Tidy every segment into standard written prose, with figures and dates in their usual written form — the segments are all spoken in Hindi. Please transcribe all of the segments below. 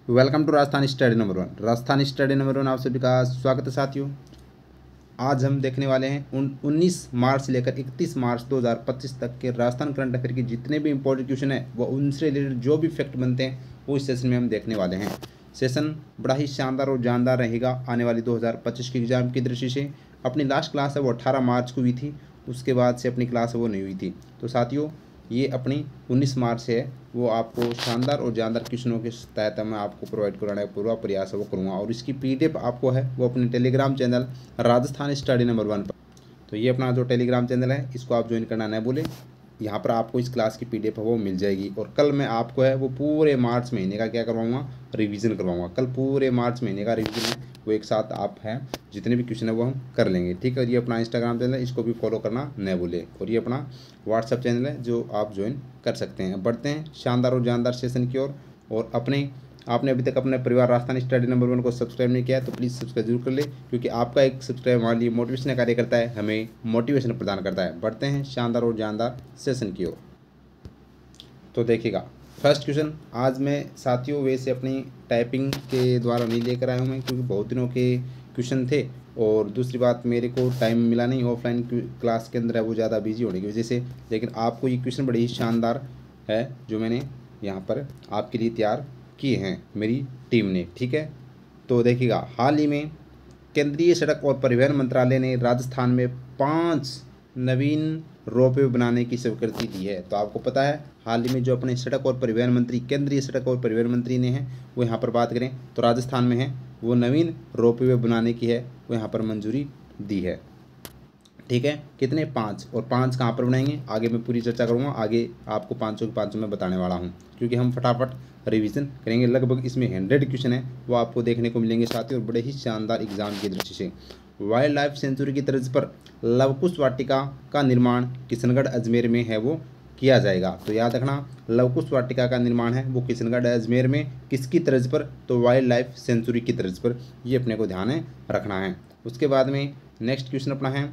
Welcome to Rajasthan study number 1। Rajasthan study number 1 आप सभी का स्वागत है साथियों। आज हम देखने वाले हैं 19 मार्च से लेकर 31 मार्च 2025 तक के राजस्थान करंट अफेयर के जितने भी इंपॉर्टेंट क्वेश्चन हैं वो उनसे रिलेटेड जो भी फैक्ट बनते हैं वो इस सेशन में हम देखने वाले हैं। सेशन बड़ा ही शानदार और जानदार रहेगा आने वाली 2025 के एग्जाम की दृष्टि से। अपनी लास्ट क्लास है वो 18 मार्च को हुई थी, उसके बाद से अपनी क्लास है वो नहीं हुई थी। तो साथियों ये अपनी 19 मार्च से है, वो आपको शानदार और जानदार क्वेश्चनों के तहत मैं आपको प्रोवाइड कराने का पूरा प्रयास है वो करूँगा। और इसकी पीडीएफ आपको है वो अपने Telegram channel Rajasthan study number 1 पर। तो ये अपना जो टेलीग्राम चैनल है इसको आप ज्वाइन करना न भूलें। यहाँ पर आपको इस क्लास की पीडीएफ है वो मिल जाएगी। और कल मैं आपको है वो पूरे मार्च महीने का क्या करवाऊँगा, रिवीजन करवाऊँगा। कल पूरे मार्च महीने का रिवीजन है वो एक साथ आप हैं जितने भी क्वेश्चन है वो हम कर लेंगे, ठीक है। और ये अपना इंस्टाग्राम चैनल है, इसको भी फॉलो करना न भूलें। और ये अपना व्हाट्सअप चैनल है जो आप ज्वाइन कर सकते हैं। बढ़ते हैं शानदार और जानदार सेशन की ओर। और आपने अभी तक अपने परिवार राजस्थान स्टडी नंबर 1 को सब्सक्राइब नहीं किया है तो प्लीज़ सब्सक्राइब जरूर कर ले, क्योंकि आपका एक सब्सक्राइब हमारे लिए मोटिवेशन कार्य करता है, हमें मोटिवेशन प्रदान करता है। बढ़ते हैं शानदार और जानदार सेशन की ओर। तो देखिएगा फर्स्ट क्वेश्चन आज मैं साथियों वैसे अपनी टाइपिंग के द्वारा नहीं लेकर आया हूँ मैं, क्योंकि बहुत दिनों के क्वेश्चन थे। और दूसरी बात मेरे को टाइम मिला नहीं, ऑफलाइन क्लास के अंदर है वो ज़्यादा बिजी होने की वजह से। लेकिन आपको ये क्वेश्चन बड़े ही शानदार है जो मैंने यहाँ पर आपके लिए तैयार किए हैं मेरी टीम ने, ठीक है। तो देखिएगा हाल ही में केंद्रीय सड़क और परिवहन मंत्रालय ने राजस्थान में 5 नवीन रोपवे बनाने की स्वीकृति दी है। तो आपको पता है हाल ही में जो अपने सड़क और परिवहन मंत्री, केंद्रीय सड़क और परिवहन मंत्री ने हैं वो यहाँ पर बात करें तो राजस्थान में है वो नवीन रोपवे बनाने की है वो यहाँ पर मंजूरी दी है, ठीक है। कितने? 5। और 5 कहाँ पर बनाएंगे आगे मैं पूरी चर्चा करूँगा। आगे आपको 5 के 5 मैं बताने वाला हूँ, क्योंकि हम फटाफट रिवीजन करेंगे। लगभग इसमें 100 क्वेश्चन है वो आपको देखने को मिलेंगे साथियों, और बड़े ही शानदार एग्जाम की दृष्टि से। वाइल्ड लाइफ सेंचुरी की तर्ज पर लवकुश वाटिका का निर्माण किशनगढ़ अजमेर में है वो किया जाएगा। तो याद रखना लवकुश वाटिका का निर्माण है वो किशनगढ़ अजमेर में किसकी तर्ज पर, तो वाइल्ड लाइफ सेंचुरी की तर्ज पर। ये अपने को ध्यान है रखना है। उसके बाद में नेक्स्ट क्वेश्चन अपना है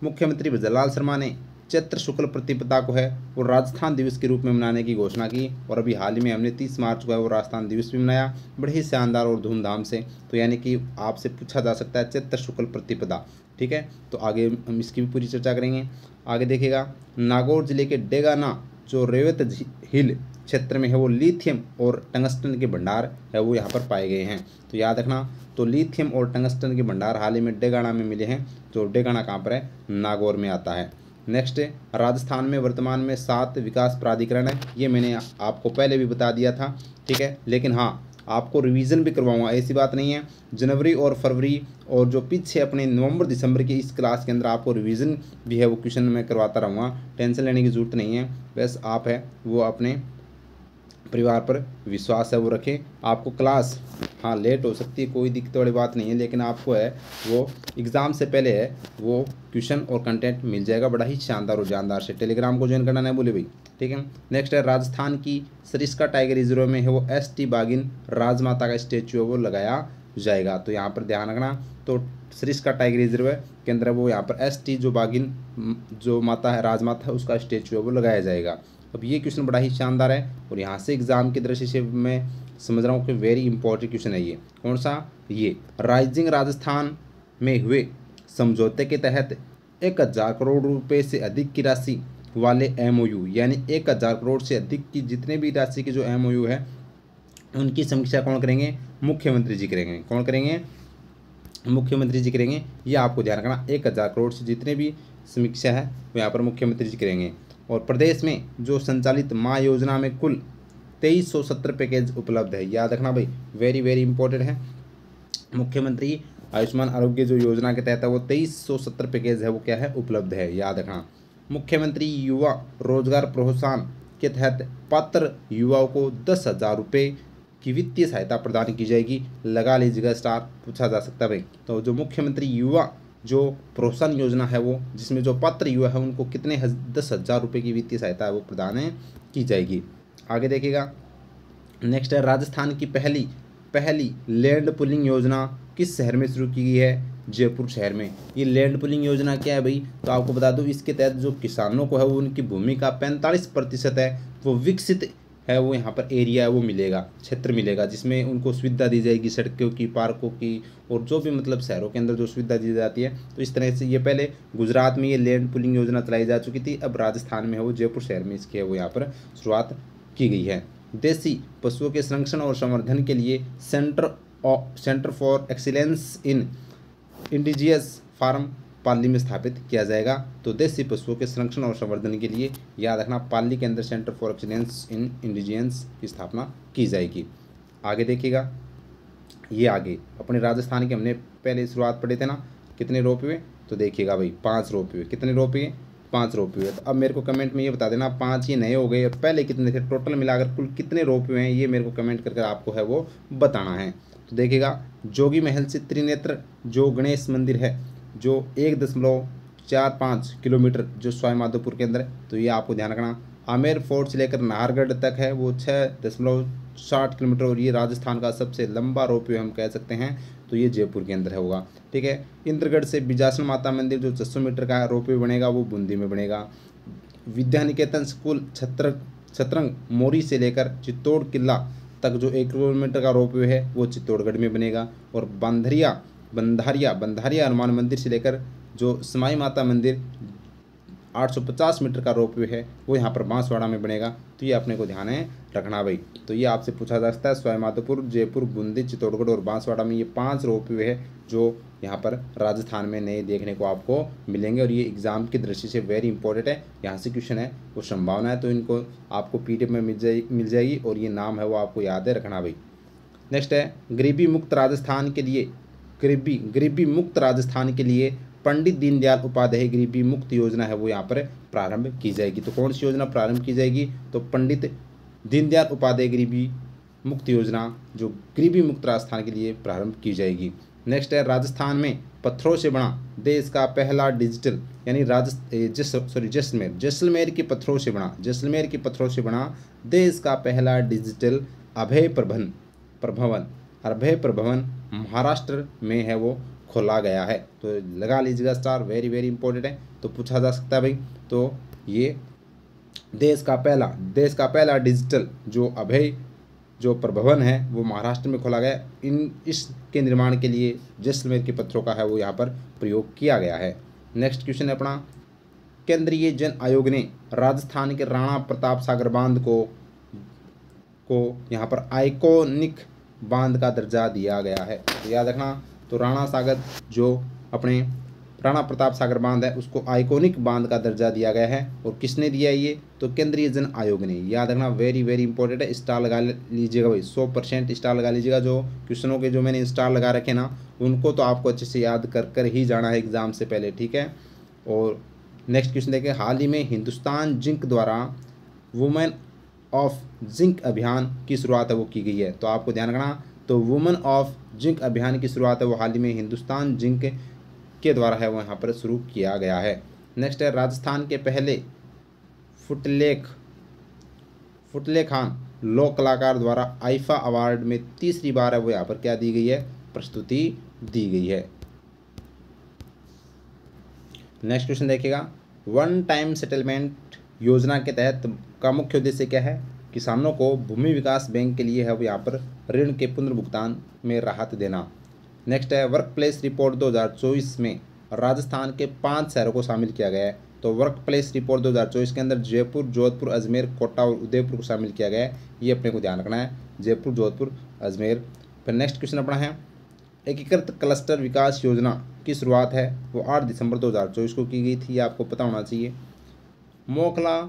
मुख्यमंत्री भजनलाल शर्मा ने चैत्र शुक्ल प्रतिपदा को है वो राजस्थान दिवस के रूप में मनाने की घोषणा की। और अभी हाल ही में हमने 30 मार्च को है वो राजस्थान दिवस भी मनाया बड़े ही शानदार और धूमधाम से। तो यानी कि आपसे पूछा जा सकता है चैत्र शुक्ल प्रतिपदा, ठीक है। तो आगे हम इसकी भी पूरी चर्चा करेंगे। आगे देखिएगा नागौर जिले के डेगाना जो रेवत हिल क्षेत्र में है वो लिथियम और टंगस्टन के भंडार है वो यहाँ पर पाए गए हैं। तो याद रखना तो लिथियम और टंगस्टन के भंडार हाल ही में डेगाना में मिले हैं। तो डेगाना कहाँ पर है? नागौर में आता है। नेक्स्ट राजस्थान में वर्तमान में 7 विकास प्राधिकरण है, ये मैंने आपको पहले भी बता दिया था, ठीक है। लेकिन हाँ आपको रिवीजन भी करवाऊंगा, ऐसी बात नहीं है। जनवरी और फरवरी और जो पीछे अपने नवंबर दिसंबर की इस क्लास के अंदर आपको रिवीजन भी है वो क्वेश्चन मैं करवाता रहूँगा, टेंशन लेने की ज़रूरत नहीं है। बस आप है वो अपने परिवार पर विश्वास है वो रखें। आपको क्लास हाँ लेट हो सकती है, कोई दिक्कत वाली बात नहीं है, लेकिन आपको है वो एग्ज़ाम से पहले है वो क्वेश्चन और कंटेंट मिल जाएगा बड़ा ही शानदार और जानदार से। टेलीग्राम को ज्वाइन करना नहीं भूले भाई, ठीक है। नेक्स्ट है राजस्थान की सरिस्का टाइगर रिजर्व में है वो एस.टी. बागिन राजमाता का स्टेचू है वो लगाया जाएगा। तो यहाँ पर ध्यान रखना तो सरिस्का टाइगर रिजर्व के अंदर वो यहाँ पर एस.टी. जो बागिन जो माता है राजमाता है उसका स्टेचू है वो लगाया जाएगा। अब ये क्वेश्चन बड़ा ही शानदार है और यहाँ से एग्जाम की दृष्टि से मैं समझ रहा हूँ कि वेरी इंपॉर्टेंट क्वेश्चन है ये। कौन सा? ये राइजिंग राजस्थान में हुए समझौते के तहत 1000 करोड़ रुपए से अधिक की राशि वाले MOU, यानी 1000 करोड़ से अधिक की जितने भी राशि के जो MOU है उनकी समीक्षा कौन करेंगे? मुख्यमंत्री जी करेंगे। कौन करेंगे? मुख्यमंत्री जी करेंगे। ये आपको ध्यान रखना 1000 करोड़ से जितने भी समीक्षा है वो यहाँ पर मुख्यमंत्री जी करेंगे। और प्रदेश में जो संचालित माँ योजना में कुल 2370 पैकेज उपलब्ध है। याद रखना भाई वेरी वेरी इंपॉर्टेंट है। मुख्यमंत्री आयुष्मान आरोग्य जो योजना के तहत है वो 2370 पैकेज है वो क्या है? उपलब्ध है, याद रखना। मुख्यमंत्री युवा रोजगार प्रोत्साहन के तहत पात्र युवाओं को 10,000 रुपये की वित्तीय सहायता प्रदान की जाएगी। लगा लीजिएगा स्टार, पूछा जा सकता है भाई। तो जो मुख्यमंत्री युवा जो प्रोत्साहन योजना है वो जिसमें जो पात्र युवा है उनको कितने 10,000 रुपये की वित्तीय सहायता है वो प्रदान की जाएगी। आगे देखिएगा नेक्स्ट है राजस्थान की पहली लैंड पुलिंग योजना किस शहर में शुरू की गई है? जयपुर शहर में। ये लैंड पुलिंग योजना क्या है भाई? तो आपको बता दूं इसके तहत जो किसानों को है वो उनकी भूमि का 45% है वो विकसित है वो यहाँ पर एरिया है वो मिलेगा, क्षेत्र मिलेगा, जिसमें उनको सुविधा दी जाएगी सड़कों की, पार्कों की, और जो भी मतलब शहरों के अंदर जो सुविधा दी जाती है। तो इस तरह से ये पहले गुजरात में ये लैंड पूलिंग योजना चलाई जा चुकी थी, अब राजस्थान में है वो जयपुर शहर में इसकी है वो यहाँ पर शुरुआत की गई है। देसी पशुओं के संरक्षण और संवर्धन के लिए centre for excellence in indigenous farm Pali में स्थापित किया जाएगा। तो देसी पशुओं के संरक्षण और संवर्धन के लिए याद रखना पाली के अंदर सेंटर फॉर एक्सीलेंस इन इंडिजियंस की स्थापना की जाएगी। आगे देखिएगा, ये आगे अपने राजस्थान के हमने पहले शुरुआत पढ़े थे ना, कितने रोप हुए, तो देखिएगा भाई 5 रोप हुए। कितने रोप हुए, 5 रोप हुए। तो अब मेरे को कमेंट में ये बता देना 5 ये नए हो गए और पहले कितने थे, टोटल मिलाकर कुल कितने रोप हुए हैं, ये मेरे को कमेंट करके आपको है वो बताना है। तो देखिएगा, जोगी महल से त्रिनेत्र जो गणेश मंदिर है जो 1.45 किलोमीटर जो सवाई माधोपुर के अंदर है, तो ये आपको ध्यान रखना। आमेर फोर्ट से लेकर नाहरगढ़ तक है वो 6.60 किलोमीटर, और ये राजस्थान का सबसे लंबा रोपवे हम कह सकते हैं, तो ये जयपुर के अंदर है होगा। ठीक है, इंद्रगढ़ से बिजासन माता मंदिर जो 600 मीटर का रोपवे बनेगा वो बूंदी में बनेगा। विद्या निकेतन स्कूल छतरंग मोरी से लेकर चित्तौड़ किला तक जो 1 किलोमीटर का रोपवे है वो चित्तौड़गढ़ में बनेगा। और बंधारिया हनुमान मंदिर से लेकर जो समाई माता मंदिर 850 मीटर का रोपवे है वो यहाँ पर बांसवाड़ा में बनेगा। तो ये अपने को ध्यान है रखना भाई। तो ये आपसे पूछा जा सकता है, सवाई माधोपुर, जयपुर, बूंदी, चित्तौड़गढ़ और बांसवाड़ा में ये 5 रोपवे है जो यहाँ पर राजस्थान में नए देखने को आपको मिलेंगे, और ये एग्जाम की दृष्टि से वेरी इंपॉर्टेंट है। यहाँ से क्वेश्चन है वो संभावना है, तो इनको आपको PDF में मिल जाएगी, और ये नाम है वो आपको याद है रखना भाई। नेक्स्ट है, गरीबी मुक्त राजस्थान के लिए पंडित दीनदयाल उपाध्याय गरीबी मुक्त योजना है वो यहाँ पर प्रारंभ की जाएगी। तो कौन सी योजना प्रारंभ की जाएगी, तो पंडित दीनदयाल उपाध्याय गरीबी मुक्त योजना जो गरीबी मुक्त राजस्थान के लिए प्रारंभ की जाएगी। नेक्स्ट है, राजस्थान में पत्थरों से बना देश का पहला डिजिटल, यानी जैसलमेर के पत्थरों से बना देश का पहला डिजिटल अभय प्रभवन महाराष्ट्र में है वो खोला गया है। तो लगा लीजिएगा स्टार, वेरी वेरी इंपॉर्टेंट है, तो पूछा जा सकता है भाई। तो ये देश का पहला डिजिटल जो प्रभवन है वो महाराष्ट्र में खोला गया। इसके निर्माण के लिए जैसलमेर के पत्थरों का है वो यहाँ पर प्रयोग किया गया है। नेक्स्ट क्वेश्चन है अपना, केंद्रीय जन आयोग ने राजस्थान के राणा प्रताप सागर बांध को यहाँ पर आइकॉनिक बांध का दर्जा दिया गया है। तो याद रखना, तो राणा प्रताप सागर बांध है उसको आइकॉनिक बांध का दर्जा दिया गया है, और किसने दिया है ये, तो केंद्रीय जन आयोग ने। याद रखना, वेरी वेरी इंपॉर्टेंट है, स्टार लगा लीजिएगा भाई, 100% स्टार लगा लीजिएगा। जो क्वेश्चनों के जो मैंने स्टार लगा रखे ना उनको तो आपको अच्छे से याद कर ही जाना है एग्जाम से पहले, ठीक है। और नेक्स्ट क्वेश्चन देखें, हाल ही में हिंदुस्तान जिंक द्वारा वुमेन ऑफ जिंक अभियान की शुरुआत है वो की गई है। तो आपको ध्यान रखना, तो वुमेन ऑफ जिंक अभियान की शुरुआत है वो हाल ही में हिंदुस्तान जिंक के द्वारा है वो यहाँ पर शुरू किया गया है। नेक्स्ट है, राजस्थान के पहले फुटलेखान लोक कलाकार द्वारा आईफा अवार्ड में तीसरी बार है वो यहाँ पर क्या दी गई है, प्रस्तुति दी गई है। नेक्स्ट क्वेश्चन देखिएगा, वन टाइम सेटलमेंट योजना के तहत का मुख्य उद्देश्य क्या है, किसानों को भूमि विकास बैंक के लिए है वो यहाँ पर ऋण के पुनर्भुगतान में राहत देना। नेक्स्ट है, वर्क प्लेस रिपोर्ट 2024 में राजस्थान के 5 शहरों को शामिल किया गया है। तो वर्क प्लेस रिपोर्ट 2024 के अंदर जयपुर, जोधपुर, अजमेर, कोटा और उदयपुर को शामिल किया गया है। ये अपने को ध्यान रखना है, जयपुर, जोधपुर, अजमेर। फिर नेक्स्ट क्वेश्चन अपना है, एकीकृत क्लस्टर विकास योजना की शुरुआत है वो 8 दिसंबर 2024 को की गई थी, ये आपको पता होना चाहिए। मोखला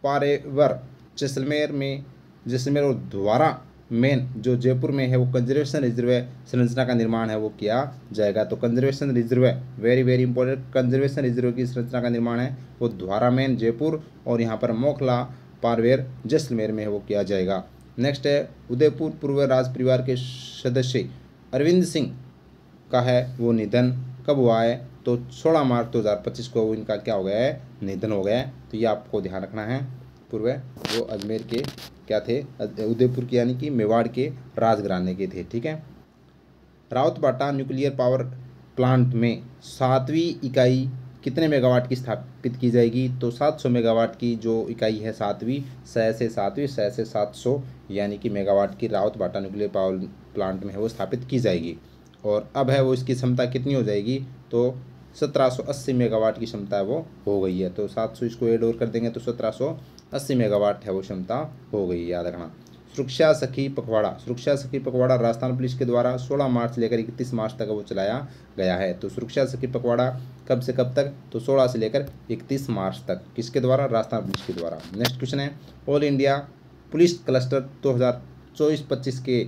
पारेवर जैसलमेर और द्वारा मेन जो जयपुर में है वो कंजर्वेशन रिजर्व संरचना का निर्माण है वो किया जाएगा। तो conservation reserve, very very important, conservation reserve की संरचना का निर्माण है वो द्वारा मेन जयपुर और यहाँ पर मोखला पारवेर जैसलमेर में है वो किया जाएगा। नेक्स्ट है, उदयपुर पूर्व राज परिवार के सदस्य अरविंद सिंह का है वो निधन कब हुआ है, तो 16 मार्च 2025 को इनका क्या हो गया है, निधन हो गया है। तो ये आपको ध्यान रखना है। पूर्व वो अजमेर के क्या थे, उदयपुर के यानी कि मेवाड़ के राजघराने के थे, ठीक है। रावतबाटा न्यूक्लियर पावर प्लांट में 7वीं इकाई कितने मेगावाट की स्थापित की जाएगी, तो 700 मेगावाट की जो इकाई है 7वीं 700 यानी कि मेगावाट की रावतबाटा न्यूक्लियर पावर प्लांट में है वो स्थापित की जाएगी। और अब है वो इसकी क्षमता कितनी हो जाएगी, तो 1780 मेगावाट की क्षमता है वो हो गई है। तो 700 इसको ऐड और कर देंगे तो 1780 मेगावाट है वो क्षमता हो गई है, याद रखना। सुरक्षा सखी पखवाड़ा राजस्थान पुलिस के द्वारा 16 मार्च से लेकर 31 मार्च तक वो चलाया गया है। तो सुरक्षा सखी पखवाड़ा कब से कब तक, तो 16 से लेकर 31 मार्च तक, किसके द्वारा, राजस्थान पुलिस के द्वारा। नेक्स्ट क्वेश्चन है, ऑल इंडिया पुलिस क्लस्टर 2024-25 के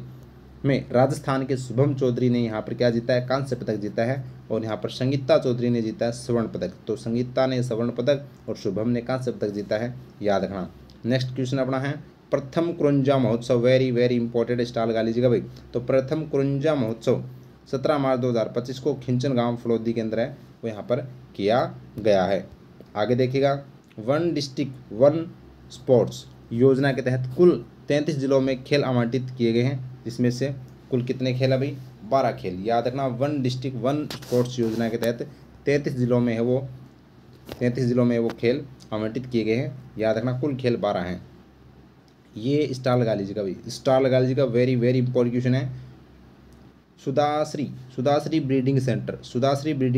में राजस्थान के शुभम चौधरी ने यहाँ पर क्या जीता है, कांस्य पदक जीता है। और यहाँ पर संगीता चौधरी ने जीता है स्वर्ण पदक। तो संगीता ने स्वर्ण पदक और शुभम ने कांस्य पदक जीता है, याद रखना। नेक्स्ट क्वेश्चन अपना है, प्रथम कुरुंजा महोत्सव, वेरी वेरी इंपॉर्टेंट, स्टाल गा लीजिएगा भाई। तो प्रथम कुरुंजा महोत्सव 17 मार्च 2025 को खिंचन गांव फलोदी के अंदर है वो यहाँ पर किया गया है। आगे देखिएगा, वन डिस्ट्रिक्ट वन स्पोर्ट्स योजना के तहत कुल 33 जिलों में खेल आवंटित किए गए हैं, जिसमें से कुल कितने खेल है भाई, 12 खेल, याद रखना। वन डिस्ट्रिक्ट वन स्पोर्ट्स योजना के तहत 33 जिलों में वो खेल आवंटित किए गए हैं, याद रखना। कुल खेल 12 हैं। ये स्टार लगा लीजिएगा भाई, स्टार लगा लीजिएगा, वेरी वेरी इंपॉर्टेंट क्वेश्चन है। सुदाश्री ब्रीडिंग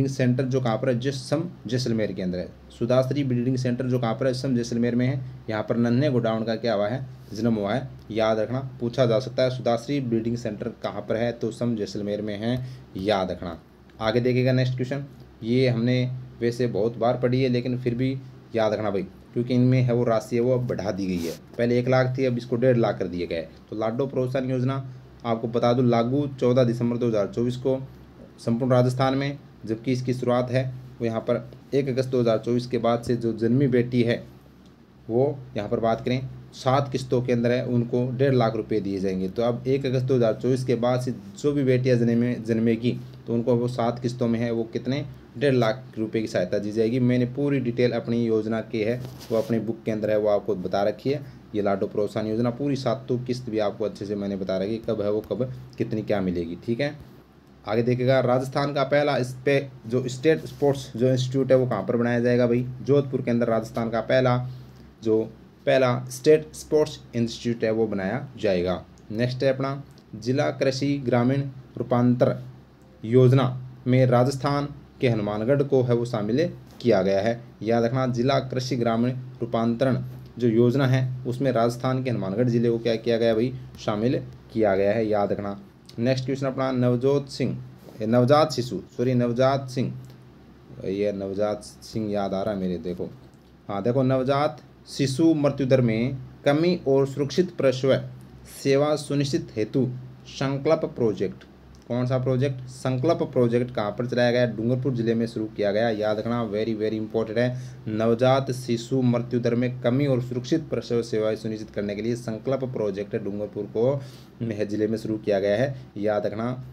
सेंटर जो कहाँ पर है, जिसम जैसलमेर के अंदर है। सुदाश्री ब्रीडिंग सेंटर जो कहाँ पर है, जिसम जैसलमेर में है। यहाँ पर नन्हे गोडाउन का क्या हुआ है, जन्म हुआ है, याद रखना, पूछा जा सकता है। सुदाश्री ब्रीडिंग सेंटर कहाँ पर है, तो सम जैसलमेर में है, याद रखना। आगे देखिएगा नेक्स्ट क्वेश्चन, ये हमने वैसे बहुत बार पढ़ी है लेकिन फिर भी याद रखना भाई, क्योंकि इनमें है वो राशि है वो अब बढ़ा दी गई है। पहले 1 लाख थी, अब इसको 1.5 लाख कर दिया गया है। तो लाडो प्रोत्साहन योजना आपको बता दूं लागू 14 दिसंबर 2024 को संपूर्ण राजस्थान में, जबकि इसकी शुरुआत है वो यहाँ पर 1 अगस्त 2024 के बाद से जो जन्मी बेटी है वो यहाँ पर बात करें 7 किस्तों के अंदर है, उनको 1.5 लाख रुपए दिए जाएंगे। तो अब 1 अगस्त 2024 के बाद से जो भी बेटियाँ जन्मेगी तो उनको वो 7 किस्तों में है वो कितने 1.5 लाख रुपए की सहायता दी जाएगी। मैंने पूरी डिटेल अपनी योजना की है वो अपनी बुक के अंदर है वो आपको बता रखी है। ये लाडो प्रोत्साहन योजना पूरी 7 किस्त भी आपको अच्छे से मैंने बता रखी कब है वो कब कितनी क्या मिलेगी, ठीक है। आगे देखिएगा, राजस्थान का पहला इस पे जो स्टेट स्पोर्ट्स जो इंस्टीट्यूट है वो कहाँ पर बनाया जाएगा भाई, जोधपुर के अंदर राजस्थान का पहला स्टेट स्पोर्ट्स इंस्टीट्यूट है वो बनाया जाएगा। नेक्स्ट है अपना, जिला कृषि ग्रामीण रूपांतर योजना में राजस्थान के हनुमानगढ़ को है वो शामिल किया गया है, याद रखना। जिला कृषि ग्रामीण रूपांतरण जो योजना है उसमें राजस्थान के हनुमानगढ़ जिले को क्या किया गया भाई, शामिल किया गया है, याद रखना। नेक्स्ट क्वेश्चन अपना, नवजात सिंह याद आ रहा है मेरे, देखो हाँ देखो, नवजात शिशु मृत्यु दर में कमी और सुरक्षित प्रसव सेवा सुनिश्चित हेतु संकल्प प्रोजेक्ट, कौन सा प्रोजेक्ट, संकल्प प्रोजेक्ट कहाँ पर चलाया गया, डूंगरपुर जिले में शुरू किया गया, याद रखना, वेरी वेरी इंपॉर्टेंट है। नवजात शिशु मृत्यु दर में कमी और सुरक्षित प्रसव सेवाएं सुनिश्चित करने के लिए संकल्प प्रोजेक्ट डूंगरपुर को जिले में शुरू किया गया है, याद रखना।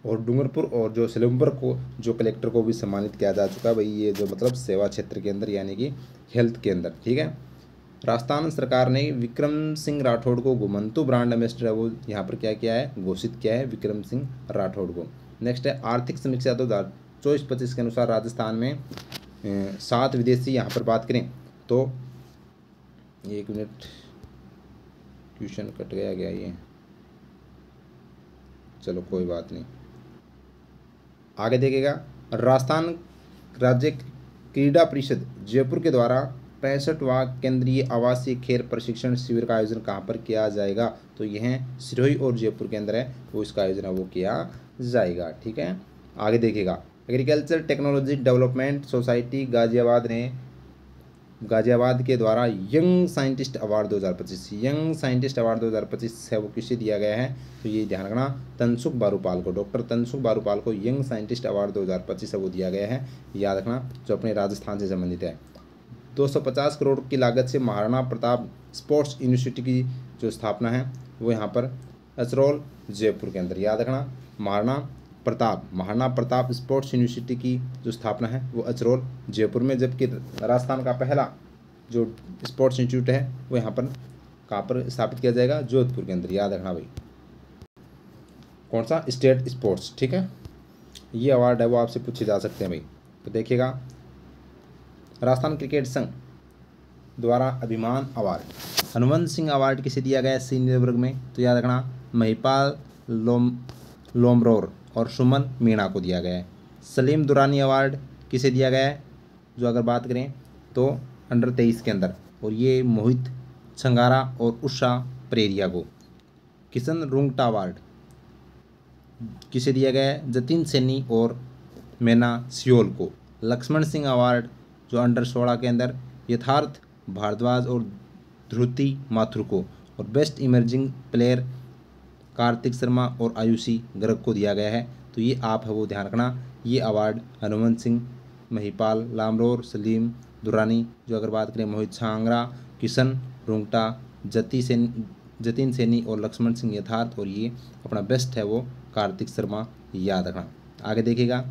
और डूंगरपुर और जो सिलंबर को जो कलेक्टर को भी सम्मानित किया जा चुका है भाई, ये जो मतलब सेवा क्षेत्र के अंदर यानी कि हेल्थ के अंदर, ठीक है। राजस्थान सरकार ने विक्रम सिंह राठौड़ को घुमंतु ब्रांड एम्बेसडर है वो यहाँ पर क्या किया है, घोषित किया है विक्रम सिंह राठौड़ को। नेक्स्ट है, आर्थिक समीक्षा 2024-25 के अनुसार राजस्थान में 7 विदेशी, यहाँ पर बात करें तो 1 मिनट ट्यूशन कट गया ये, चलो कोई बात नहीं। आगे देखेगा, राजस्थान राज्य क्रीड़ा परिषद जयपुर के द्वारा 65वां केंद्रीय आवासीय खेल प्रशिक्षण शिविर का आयोजन कहाँ पर किया जाएगा, तो यह सिरोही और जयपुर के अंदर है वो इसका आयोजन वो किया जाएगा, ठीक है। आगे देखिएगा, agriculture technology development society Ghaziabad के द्वारा यंग साइंटिस्ट अवार्ड 2025 है वो किसे दिया गया है, तो ये ध्यान रखना, तनसुख बारूपाल को, डॉक्टर तनसुख बारूपाल को यंग साइंटिस्ट अवार्ड 2025 है वो दिया गया है, याद रखना, जो अपने राजस्थान से संबंधित है। 250 करोड़ की लागत से महाराणा प्रताप स्पोर्ट्स यूनिवर्सिटी की जो स्थापना है वो यहाँ पर अचरोल जयपुर के अंदर, याद रखना, महाराणा प्रताप स्पोर्ट्स यूनिवर्सिटी की जो स्थापना है वो अचरोल जयपुर में, जबकि राजस्थान का पहला जो स्पोर्ट्स इंस्टीट्यूट है वो यहाँ पर कहाँ पर स्थापित किया जाएगा, जोधपुर के अंदर, याद रखना भाई, कौन सा, स्टेट स्पोर्ट्स, ठीक है। ये अवार्ड है वो आपसे पूछे जा सकते हैं भाई। तो देखिएगा, राजस्थान क्रिकेट संघ द्वारा अभिमान अवार्ड, हनुवंश सिंह अवार्ड किसे दिया गया है सीनियर वर्ग में? तो याद रखना, महिपाल लोमरोर और सुमन मीणा को दिया गया है। सलीम दुरानी अवार्ड किसे दिया गया है, जो अगर बात करें तो अंडर 23 के अंदर, और ये मोहित छंगारा और उषा परेरिया को। किशन रुंगटा अवार्ड किसे दिया गया है? जतिन सैनी और मैना सियोल को। लक्ष्मण सिंह अवार्ड जो अंडर 16 के अंदर यथार्थ भारद्वाज और ध्रुति माथुर को। और best emerging player Kartik Sharma और आयुषी गर्ग को दिया गया है। तो ये आप है वो ध्यान रखना, ये अवार्ड हनुमंत सिंह, महिपाल लामरोर, सलीम दुरानी, जो अगर बात करें मोहित छांगरा, किशन रुंगटा, जतिन सैनी और लक्ष्मण सिंह यथार्थ, और ये अपना बेस्ट है वो कार्तिक शर्मा, याद रखना। आगे देखिएगा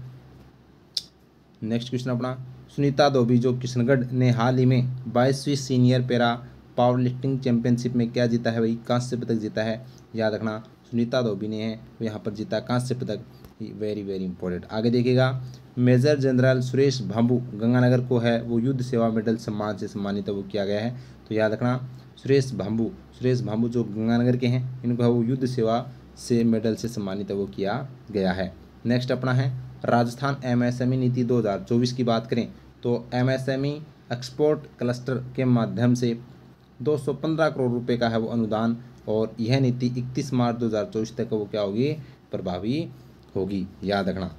नेक्स्ट क्वेश्चन अपना, सुनीता धोबी जो किशनगढ़ ने हाल ही में 22वीं senior para powerlifting championship में क्या जीता है भाई? कांस्य पदक जीता है, याद रखना। सुनीता धोबी ने है वो यहाँ पर जीता कांस्य पदक, वेरी वेरी इंपॉर्टेंट। आगे देखिएगा, मेजर जनरल सुरेश भांबू गंगानगर को है वो युद्ध सेवा मेडल सम्मान से सम्मानित है वो किया गया है। तो याद रखना, सुरेश भांबू जो गंगानगर के हैं, इनको है वो युद्ध सेवा से मेडल से सम्मानित है वो किया गया है। नेक्स्ट अपना है राजस्थान एमएसएमई नीति 2024 की बात करें तो एमएसएमई एक्सपोर्ट क्लस्टर के माध्यम से 215 करोड़ रुपए का है वो अनुदान, और यह नीति 31 मार्च 2024 तक वो क्या होगी? प्रभावी होगी, याद रखना।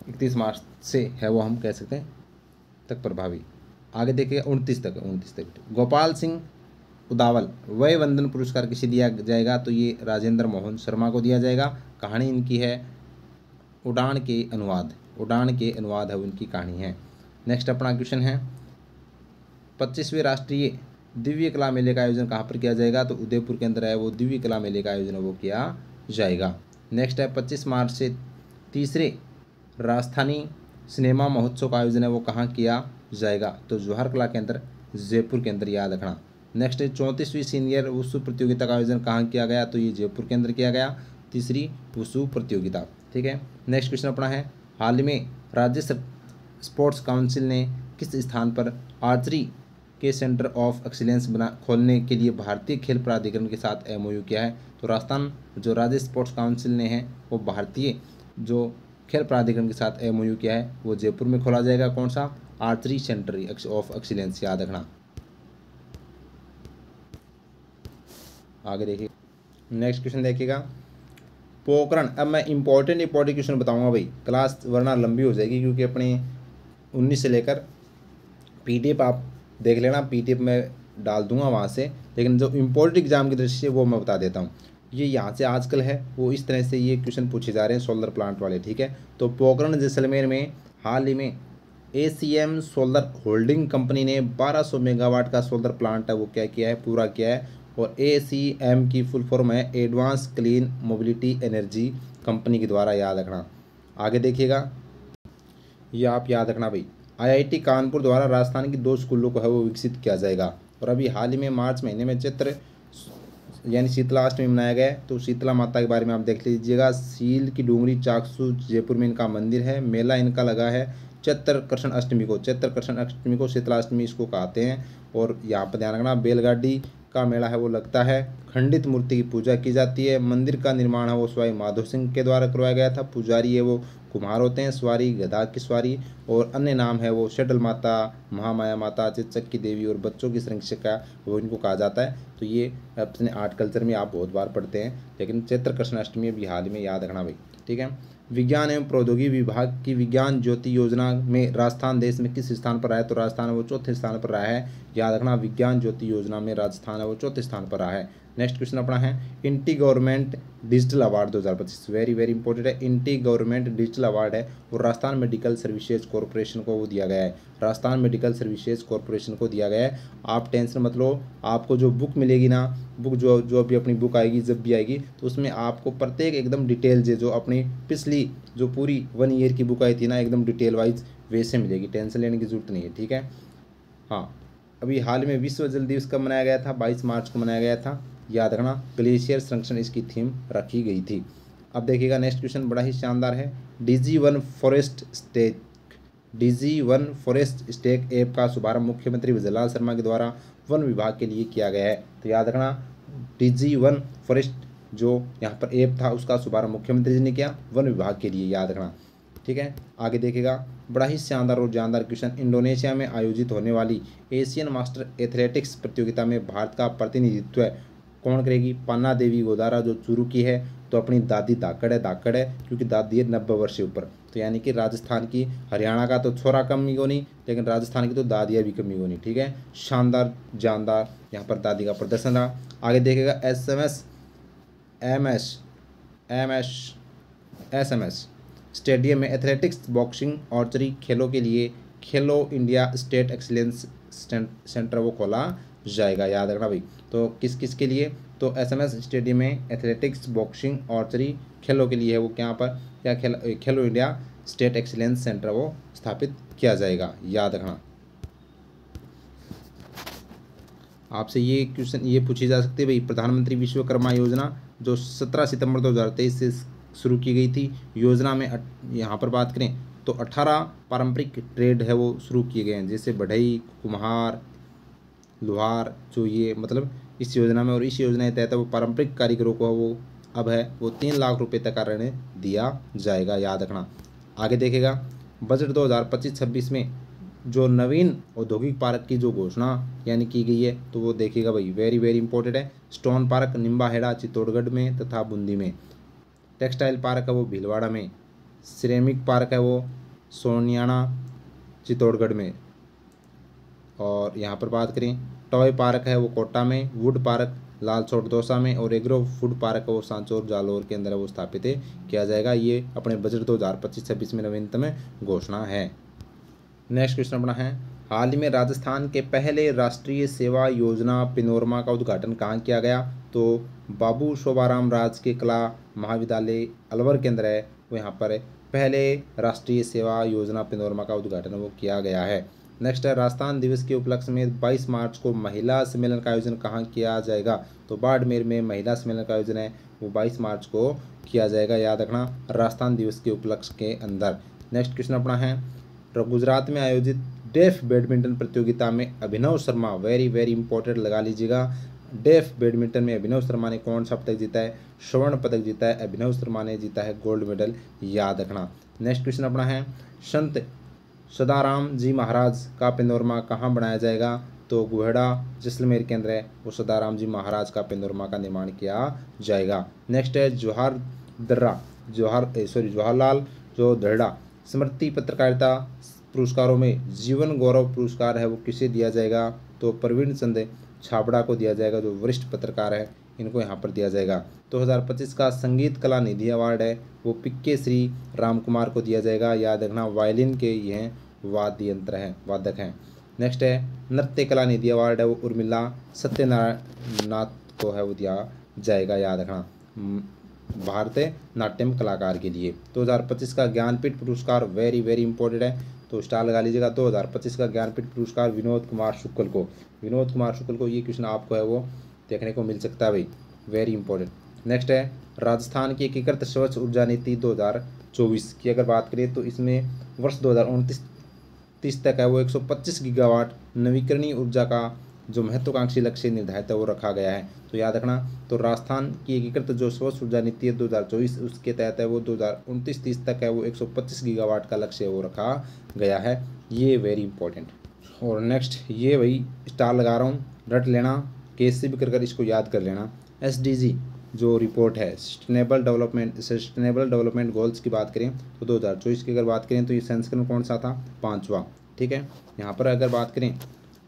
31 मार्च से है वो हम कह सकते हैं तक प्रभावी। आगे देखिए 29 तक गोपाल सिंह उदावल वय वंदन पुरस्कार किसे दिया जाएगा? तो ये राजेंद्र मोहन शर्मा को दिया जाएगा। कहानी इनकी है उड़ान के अनुवाद है उनकी कहानी है। नेक्स्ट अपना क्वेश्चन है, 25वें राष्ट्रीय दिव्य कला मेले का आयोजन कहाँ पर किया जाएगा? तो उदयपुर के अंदर है वो दिव्य कला मेले का आयोजन वो किया जाएगा। नेक्स्ट है 25 मार्च से तीसरे राजधानी सिनेमा महोत्सव का आयोजन है वो कहाँ किया जाएगा? तो जवाहर कला के अंदर, जयपुर के अंदर, याद रखना। नेक्स्ट है 34वीं सीनियर वुशु प्रतियोगिता का आयोजन कहाँ किया गया? तो ये जयपुर के अंदर किया गया, तीसरी वुशु प्रतियोगिता, ठीक है। नेक्स्ट क्वेश्चन अपना है, हाल ही में राज्य स्पोर्ट्स काउंसिल ने किस स्थान पर आर्चरी के सेंटर ऑफ एक्सीलेंस खोलने के लिए भारतीय खेल प्राधिकरण के साथ एमओयू किया है? तो राजस्थान जो राज्य स्पोर्ट्स काउंसिल ने है वो भारतीय जो खेल प्राधिकरण के साथ एमओयू किया है वो जयपुर में खोला जाएगा। कौन सा? आर्चरी सेंटर ऑफ एक्सीलेंस, याद रखना। आगे देखिए नेक्स्ट क्वेश्चन देखिएगा, पोखरण। अब मैं इंपॉर्टेंट क्वेश्चन बताऊंगा भाई, क्लास वरना लंबी हो जाएगी, क्योंकि अपने 19 से लेकर पीडीएफ आप देख लेना, पीडीएफ में डाल दूंगा वहाँ से, लेकिन जो इम्पोर्टेंट एग्जाम की दृष्टि से वो मैं बता देता हूँ। ये यहाँ से आजकल है वो इस तरह से ये क्वेश्चन पूछे जा रहे हैं सोलर प्लांट वाले, ठीक है। तो पोखरण जैसलमेर में हाल ही में ACM सोलर होल्डिंग कंपनी ने 1200 मेगावाट का सोलर प्लांट है वो क्या किया है? पूरा किया है। और ACM की फुल फॉर्म है advance clean mobility energy company के द्वारा, याद रखना। आगे देखिएगा, ये आप याद रखना भाई, IIT कानपुर द्वारा राजस्थान की 2 स्कूलों को है वो विकसित किया जाएगा। और अभी हाल ही में मार्च महीने में चैत्र यानी शीतला अष्टमी मनाया गया है, तो शीतला माता के बारे में आप देख लीजिएगा। सील की डूंगरी चाकसू जयपुर में इनका मंदिर है, मेला इनका लगा है चैत्र कृष्ण अष्टमी को शीतला अष्टमी इसको कहते हैं। और यहाँ पर ध्यान रखना, बैलगाड़ी का मेला है वो लगता है, खंडित मूर्ति की पूजा की जाती है, मंदिर का निर्माण है वो स्वामी माधव सिंह के द्वारा करवाया गया था, पुजारी है वो कुम्हार होते हैं, सवारी गधा की सवारी, और अन्य नाम है वो शटल माता, महामाया माता, चित्सक की देवी और बच्चों की संरक्षिका वो इनको कहा जाता है। तो ये अपने आर्ट कल्चर में आप बहुत बार पढ़ते हैं, लेकिन चैत्र कृष्ण अष्टमी अभी हाल में याद रखना भाई, ठीक है। विज्ञान एवं प्रौद्योगिकी विभाग की विज्ञान ज्योति योजना में राजस्थान देश में किस स्थान पर रहा है? तो राजस्थान वो 4थे स्थान पर रहा है, याद रखना। विज्ञान ज्योति योजना में राजस्थान है वो 4थे स्थान पर रहा है। नेक्स्ट क्वेश्चन अपना है, इंटी government digital award 2025, very very important है। इंटी गवर्नमेंट डिजिटल अवार्ड है और राजस्थान मेडिकल सर्विसेज कॉरपोरेशन को वो दिया गया है, राजस्थान मेडिकल सर्विसेज कॉरपोरेशन को दिया गया है। आप टेंशन मत लो, आपको जो बुक मिलेगी ना, बुक जो भी अपनी बुक आएगी जब भी आएगी, तो उसमें आपको प्रत्येक एकदम डिटेल जो अपनी पिछली जो पूरी 1 ईयर की बुक आई थी ना, एकदम डिटेल वाइज वैसे मिलेगी, टेंशन लेने की जरूरत नहीं है, ठीक है। हाँ, अभी हाल में विश्व जल दिवस कब मनाया गया था? 22 मार्च को मनाया गया था, याद रखना। ग्लेशियर संरक्षण इसकी थीम रखी गई थी। अब देखिएगा नेक्स्ट क्वेश्चन बड़ा ही शानदार है। डीजी वन फॉरेस्ट स्टेक ऐप का शुभारंभ मुख्यमंत्री विजयलाल शर्मा के द्वारा वन विभाग के लिए किया गया है। तो याद रखना, डीजी वन फॉरेस्ट जो यहाँ पर ऐप था उसका शुभारंभ मुख्यमंत्री जी ने किया वन विभाग के लिए, याद रखना। ठीक है, आगे देखिएगा बड़ा ही शानदार और जानदार क्वेश्चन। इंडोनेशिया में आयोजित होने वाली एशियन मास्टर एथलेटिक्स प्रतियोगिता में भारत का प्रतिनिधित्व कौन करेगी? पन्ना देवी गोदारा जो चूरू की है, तो अपनी दादी धाकड़ है क्योंकि दादी है 90 वर्ष से ऊपर। तो यानी कि राजस्थान की, हरियाणा का तो छोरा कमी को नहीं, लेकिन राजस्थान की तो दादियाँ भी कमी को नहीं। ठीक है, शानदार जानदार यहाँ पर दादी का प्रदर्शन रहा। आगे देखेगा एसएमएस स्टेडियम में एथलेटिक्स, बॉक्सिंग, आर्चरी खेलों के लिए खेलो इंडिया स्टेट एक्सीलेंस सेंटर वो खोला जाएगा, याद रखना भाई। तो किस किस के लिए? तो एसएमएस स्टेडियम में एथलेटिक्स, बॉक्सिंग, आर्चरी खेलों के लिए है वो क्या पर क्या खेलो इंडिया स्टेट एक्सीलेंस सेंटर वो स्थापित किया जाएगा, याद रखना। आपसे ये क्वेश्चन ये पूछी जा सकती है भाई, प्रधानमंत्री विश्वकर्मा योजना जो 17 सितंबर 2023 से शुरू की गई थी, योजना में यहाँ पर बात करें तो 18 पारंपरिक ट्रेड है वो शुरू किए गए हैं, जैसे बढ़ई, कुम्हार, लोहार, जो ये मतलब इस योजना में। और इस योजना के तहत वो पारंपरिक कारीगरों को वो अब है वो 3 लाख रुपए तक का ऋण दिया जाएगा, याद रखना। आगे देखेगा बजट 2025-26 में जो नवीन औद्योगिक पार्क की जो घोषणा यानी की गई है, तो वो देखिएगा भाई, वेरी वेरी इंपॉर्टेंट है। स्टोन पार्क निम्बाहेड़ा चित्तौड़गढ़ में तथा बूंदी में, टेक्सटाइल पार्क है वो भीलवाड़ा में, सिरेमिक पार्क है वो सोनियाना चित्तौड़गढ़ में, और यहाँ पर बात करें टॉय पार्क है वो कोटा में, वुड पार्क लालसोट दौसा में, और एग्रो फूड पार्क है वो सांचौर जालौर के अंदर वो स्थापित किया जाएगा। ये अपने बजट 2025-26 में नवीनतम घोषणा है। नेक्स्ट क्वेश्चन अपना है, हाल ही में राजस्थान के पहले राष्ट्रीय सेवा योजना पेनोरमा का उद्घाटन कहाँ किया गया? तो बाबू शोभाराम राजकीय कला महाविद्यालय अलवर के अंदर है वो यहाँ पर पहले राष्ट्रीय सेवा योजना पेनोरमा का उद्घाटन वो किया गया है। नेक्स्ट है, राजस्थान दिवस के उपलक्ष्य में 22 मार्च को महिला सम्मेलन का आयोजन कहाँ किया जाएगा? तो बाड़मेर में महिला सम्मेलन का आयोजन है वो 22 मार्च को किया जाएगा, याद रखना, राजस्थान दिवस के उपलक्ष्य के अंदर। नेक्स्ट क्वेश्चन अपना है, गुजरात में आयोजित डेफ बैडमिंटन प्रतियोगिता में अभिनव शर्मा, वेरी वेरी इंपॉर्टेंट लगा लीजिएगा, डेफ बैडमिंटन में अभिनव शर्मा ने कौन सा पदक जीता है? स्वर्ण पदक जीता है। अभिनव शर्मा ने जीता है गोल्ड मेडल, याद रखना। नेक्स्ट क्वेश्चन अपना है, संत सदाराम जी महाराज का पेनोरमा कहाँ बनाया जाएगा? तो गुहेड़ा जैसलमेर के अंदर है वो सदाराम जी महाराज का पेनोरमा का निर्माण किया जाएगा। नेक्स्ट है, जवाहरलाल जो दर्रा स्मृति पत्रकारिता पुरस्कारों में जीवन गौरव पुरस्कार है वो किसे दिया जाएगा? तो प्रवीण चंद छाबड़ा को दिया जाएगा, जो वरिष्ठ पत्रकार है, इनको यहाँ पर दिया जाएगा। 2025 का संगीत कला निधि अवार्ड है वो पिक्के श्री राम कुमार को दिया जाएगा, याद रखना, वायलिन के ये वादक हैं। नेक्स्ट है, नृत्य कला निधि अवार्ड है वो उर्मिला सत्यनारायण को है वो दिया जाएगा, याद रखना, भारतीय नाट्यम कलाकार के लिए। 2025 का ज्ञानपीठ पुरस्कार वेरी वेरी इंपॉर्टेंट है, तो स्टार लगा लीजिएगा। 2025 का ज्ञानपीठ पुरस्कार विनोद कुमार शुक्ल को ये क्वेश्चन आपको है वो देखने को मिल सकता है भाई, वेरी इंपॉर्टेंट। नेक्स्ट है, राजस्थान की एकीकृत स्वच्छ ऊर्जा नीति 2024 की अगर बात करें तो इसमें वर्ष 2029-30 तक है वो 125 गीगावाट नवीकरणीय ऊर्जा का जो महत्वाकांक्षी लक्ष्य निर्धारित है वो रखा गया है, तो याद रखना। तो राजस्थान की एकीकृत जो स्वच्छ ऊर्जा नीति है 2024 उसके तहत है वो 2029-30 तक है वो 125 गीगावाट का लक्ष्य वो रखा गया है, ये वेरी इंपॉर्टेंट। और नेक्स्ट ये भाई स्टार लगा रहा हूँ, रट लेना, केस से भी कर इसको याद कर लेना। SDG जो रिपोर्ट है सस्टेनेबल डेवलपमेंट गोल्स की बात करें तो 2024 की अगर बात करें तो ये संस्करण कौन सा था? 5वां। ठीक है, यहाँ पर अगर बात करें